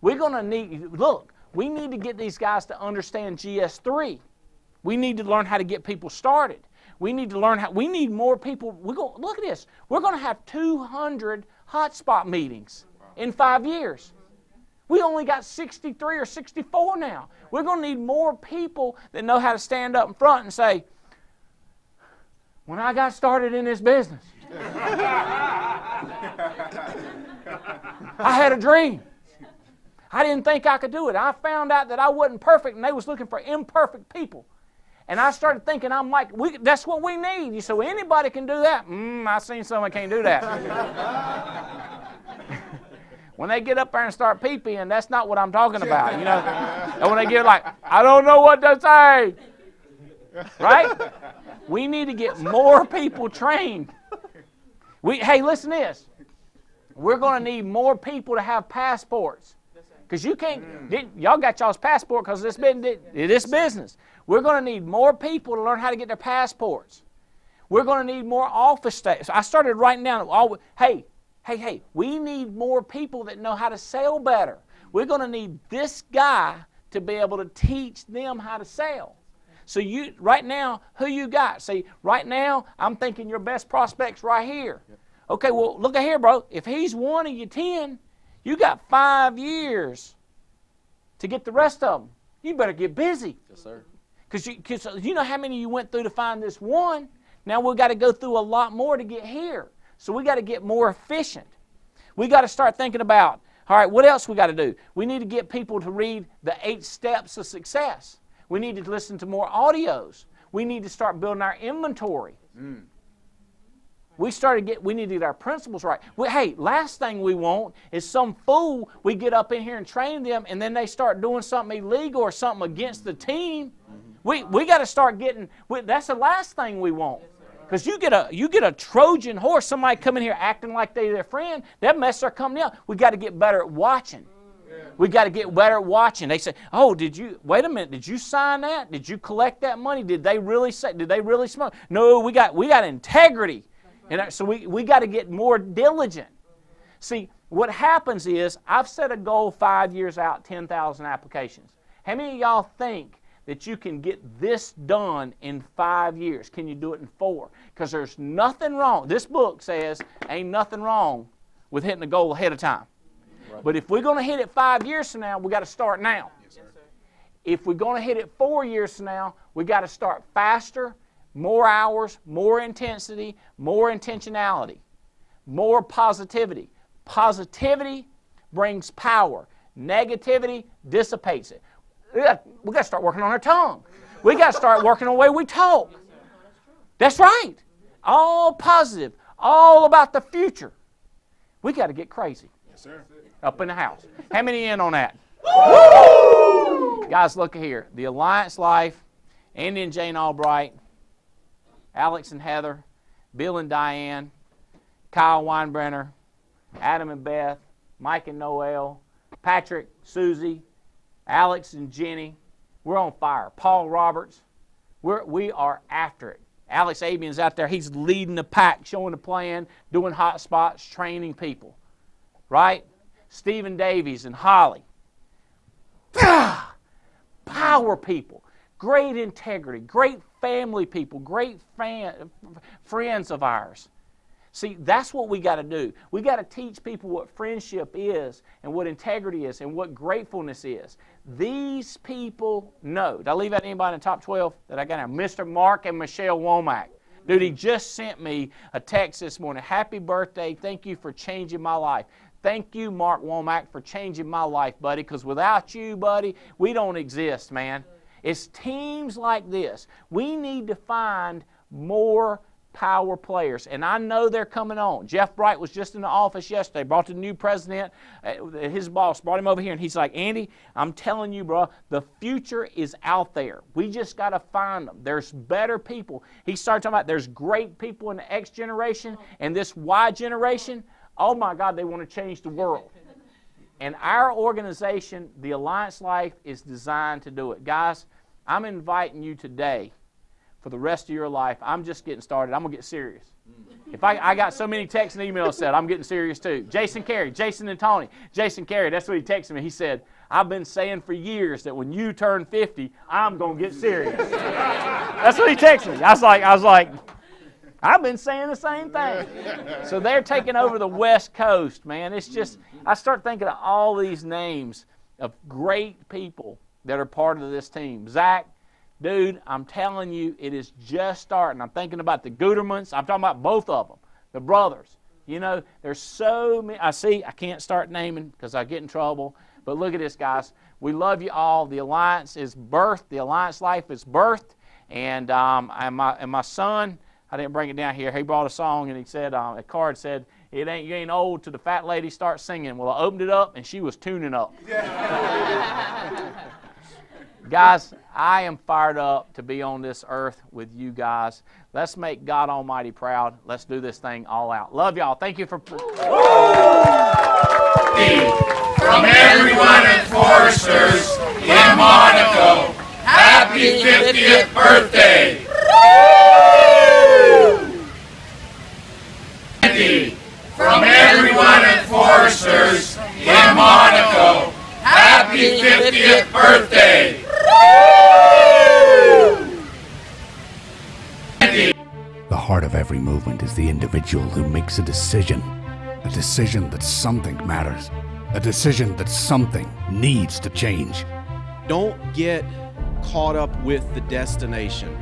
We're going to need, look, we need to get these guys to understand GS3. We need to learn how to get people started. We need to learn how, we need more people. Look at this. We're going to have 200 hotspot meetings in 5 years. We only got 63 or 64 now. We're going to need more people that know how to stand up in front and say, when I got started in this business, I had a dream. I didn't think I could do it. I found out that I wasn't perfect, and they was looking for imperfect people. And I started thinking, I'm like, that's what we need. You say, well, anybody can do that. I seen someone can't do that. When they get up there and start pee-peeing, that's not what I'm talking about. You know, and when they get like, I don't know what to say. Right? We need to get more people trained. Hey, listen to this. We're going to need more people to have passports. Because you can't, y'all got y'all's passport because this business. We're going to need more people to learn how to get their passports. We're going to need more office staff. So I started writing down, hey, we need more people that know how to sell better. We're going to need this guy to be able to teach them how to sell. So you, right now, who you got? See, right now, I'm thinking your best prospect's right here. Yep. Okay, well, look at here, bro. If he's one of you 10, you got 5 years to get the rest of them. You better get busy. Yes, sir. Because you know how many you went through to find this one. Now we've got to go through a lot more to get here. So we got to get more efficient. We got to start thinking about, all right, what else we got to do? We need to get people to read the 8 steps of success. We need to listen to more audios. We need to start building our inventory. We need to get our principles right. Hey, last thing we want is some fool, we get up in here and train them, and then they start doing something illegal or something against the team. We got to start getting, that's the last thing we want. Because you get a Trojan horse, somebody come in here acting like they're their friend, they'll mess their company up. We got to get better at watching. We got to get better at watching. They say, oh, wait a minute, did you sign that? Did you collect that money? Did they really smoke? No, we got integrity. And so we got to get more diligent. See, what happens is, I've set a goal 5 years out, 10,000 applications. How many of y'all think that you can get this done in 5 years? Can you do it in 4? Because there's nothing wrong. This book says ain't nothing wrong with hitting the goal ahead of time. Right. But if we're going to hit it 5 years from now, we got to start now. Yes, if we're going to hit it 4 years from now, we got to start faster, more hours, more intensity, more intentionality, more positivity. Positivity brings power. Negativity dissipates it. We got to start working on our tongue. We got to start working on the way we talk. That's right. All positive. All about the future. We got to get crazy. Yes, sir. Up in the house. How many in on that? Guys, look here. The Alliance Life, Andy and Jane Albright, Alex and Heather, Bill and Diane, Kyle Weinbrenner, Adam and Beth, Mike and Noel, Patrick, Susie, Alex and Jenny. We're on fire. Paul Roberts. We are after it. Alex Abian's out there. He's leading the pack, showing the plan, doing hot spots, training people. Right? Stephen Davies and Holly. Power people. Great integrity. Great family people. Great friends of ours. See, that's what we got to do. We got to teach people what friendship is and what integrity is and what gratefulness is. These people know. Did I leave out anybody in the top 12 that I got now? Mr. Mark and Michelle Womack. Dude, he just sent me a text this morning. Happy birthday. Thank you for changing my life. Thank you, Mark Womack, for changing my life, buddy, because without you, buddy, we don't exist, man. It's teams like this. We need to find more power players, and I know they're coming on. Jeff Bright was just in the office yesterday, brought the new president, his boss brought him over here, and he's like, Andy, I'm telling you, bro, the future is out there. We just got to find them. There's better people. He started talking about there's great people in the X generation, and this Y generation, oh my God, they want to change the world. And our organization, the Alliance Life, is designed to do it. Guys, I'm inviting you today for the rest of your life. I'm just getting started. I'm going to get serious. If I got so many texts and emails said, I'm getting serious too. Jason Carey, Jason and Tony. Jason Carey, that's what he texted me. He said, I've been saying for years that when you turn 50, I'm going to get serious. That's what he texted me. I was like, I've been saying the same thing. So they're taking over the West Coast, man. It's just, I start thinking of all these names of great people that are part of this team. Zach, dude, I'm telling you, it is just starting. I'm thinking about the Gutermans. I'm talking about both of them, the brothers. You know, there's so many. I can't start naming because I get in trouble. But look at this, guys. We love you all. The Alliance is birthed. The Alliance Life is birthed. And my son, I didn't bring it down here. He brought a song, and he said, a card said, you ain't old till the fat lady starts singing. Well, I opened it up, and she was tuning up. Guys, I am fired up to be on this earth with you guys. Let's make God Almighty proud. Let's do this thing all out. Love y'all. Thank you for... From everyone at Foresters in Monaco, happy 50th birthday! From everyone at Foresters in Monaco, happy 50th birthday! The heart of every movement is the individual who makes a decision that something matters, a decision that something needs to change. Don't get caught up with the destination.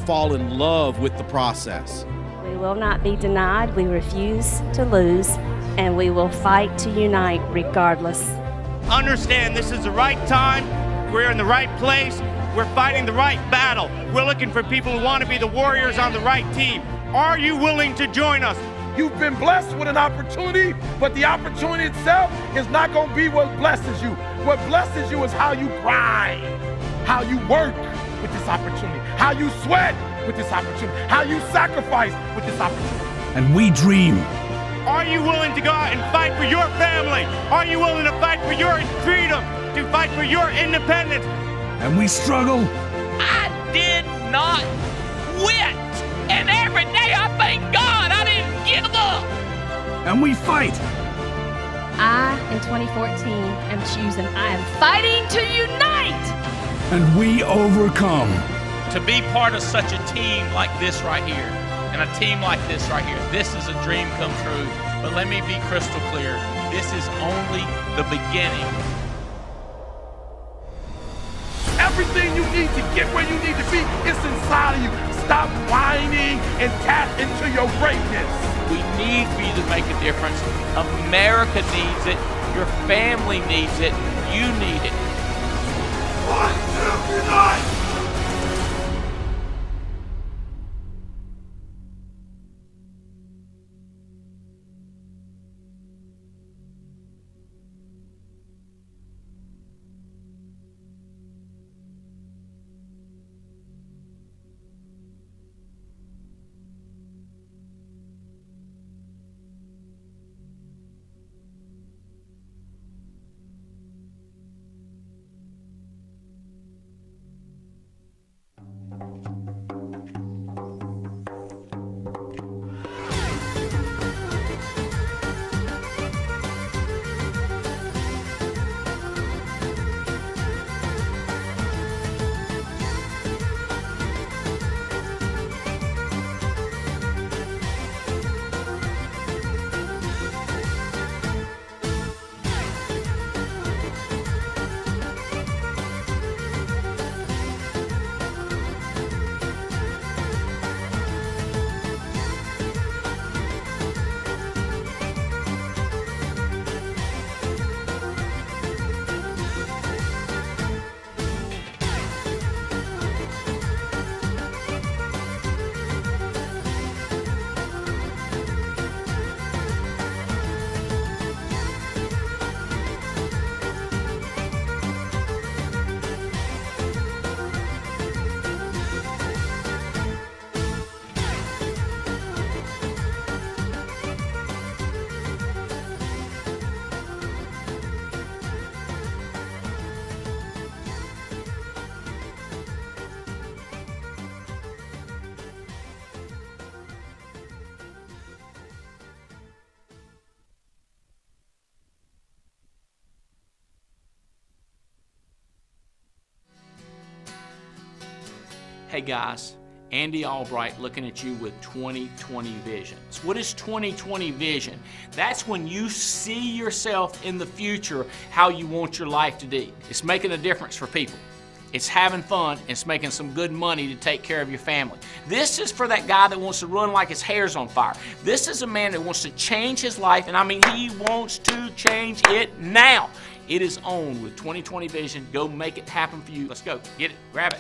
Fall in love with the process. We will not be denied, we refuse to lose, and we will fight to unite regardless. Understand this is the right time, we're in the right place, we're fighting the right battle. We're looking for people who want to be the warriors on the right team. Are you willing to join us? You've been blessed with an opportunity, but the opportunity itself is not going to be what blesses you. What blesses you is how you grind, how you work with this opportunity, how you sweat with this opportunity, how you sacrifice with this opportunity. And we dream. Are you willing to go out and fight for your family? Are you willing to fight for your freedom, to fight for your independence? And we struggle. I did not quit. And every day I thank God I didn't give up. And we fight. I, in 2014, am choosing. I am fighting to unite. And we overcome. To be part of such a team like this right here, and a team like this right here, this is a dream come true. But let me be crystal clear, this is only the beginning. Everything you need to get where you need to be is inside of you. Stop whining and tap into your greatness. We need for you to make a difference. America needs it. Your family needs it. You need it. 1, 2, unite! Hey guys, Andy Albright looking at you with 2020 vision. So what is 2020 vision? That's when you see yourself in the future how you want your life to be. It's making a difference for people. It's having fun. It's making some good money to take care of your family. This is for that guy that wants to run like his hair's on fire. This is a man that wants to change his life, and I mean he wants to change it now. It is on with 2020 vision. Go make it happen for you. Let's go. Get it. Grab it.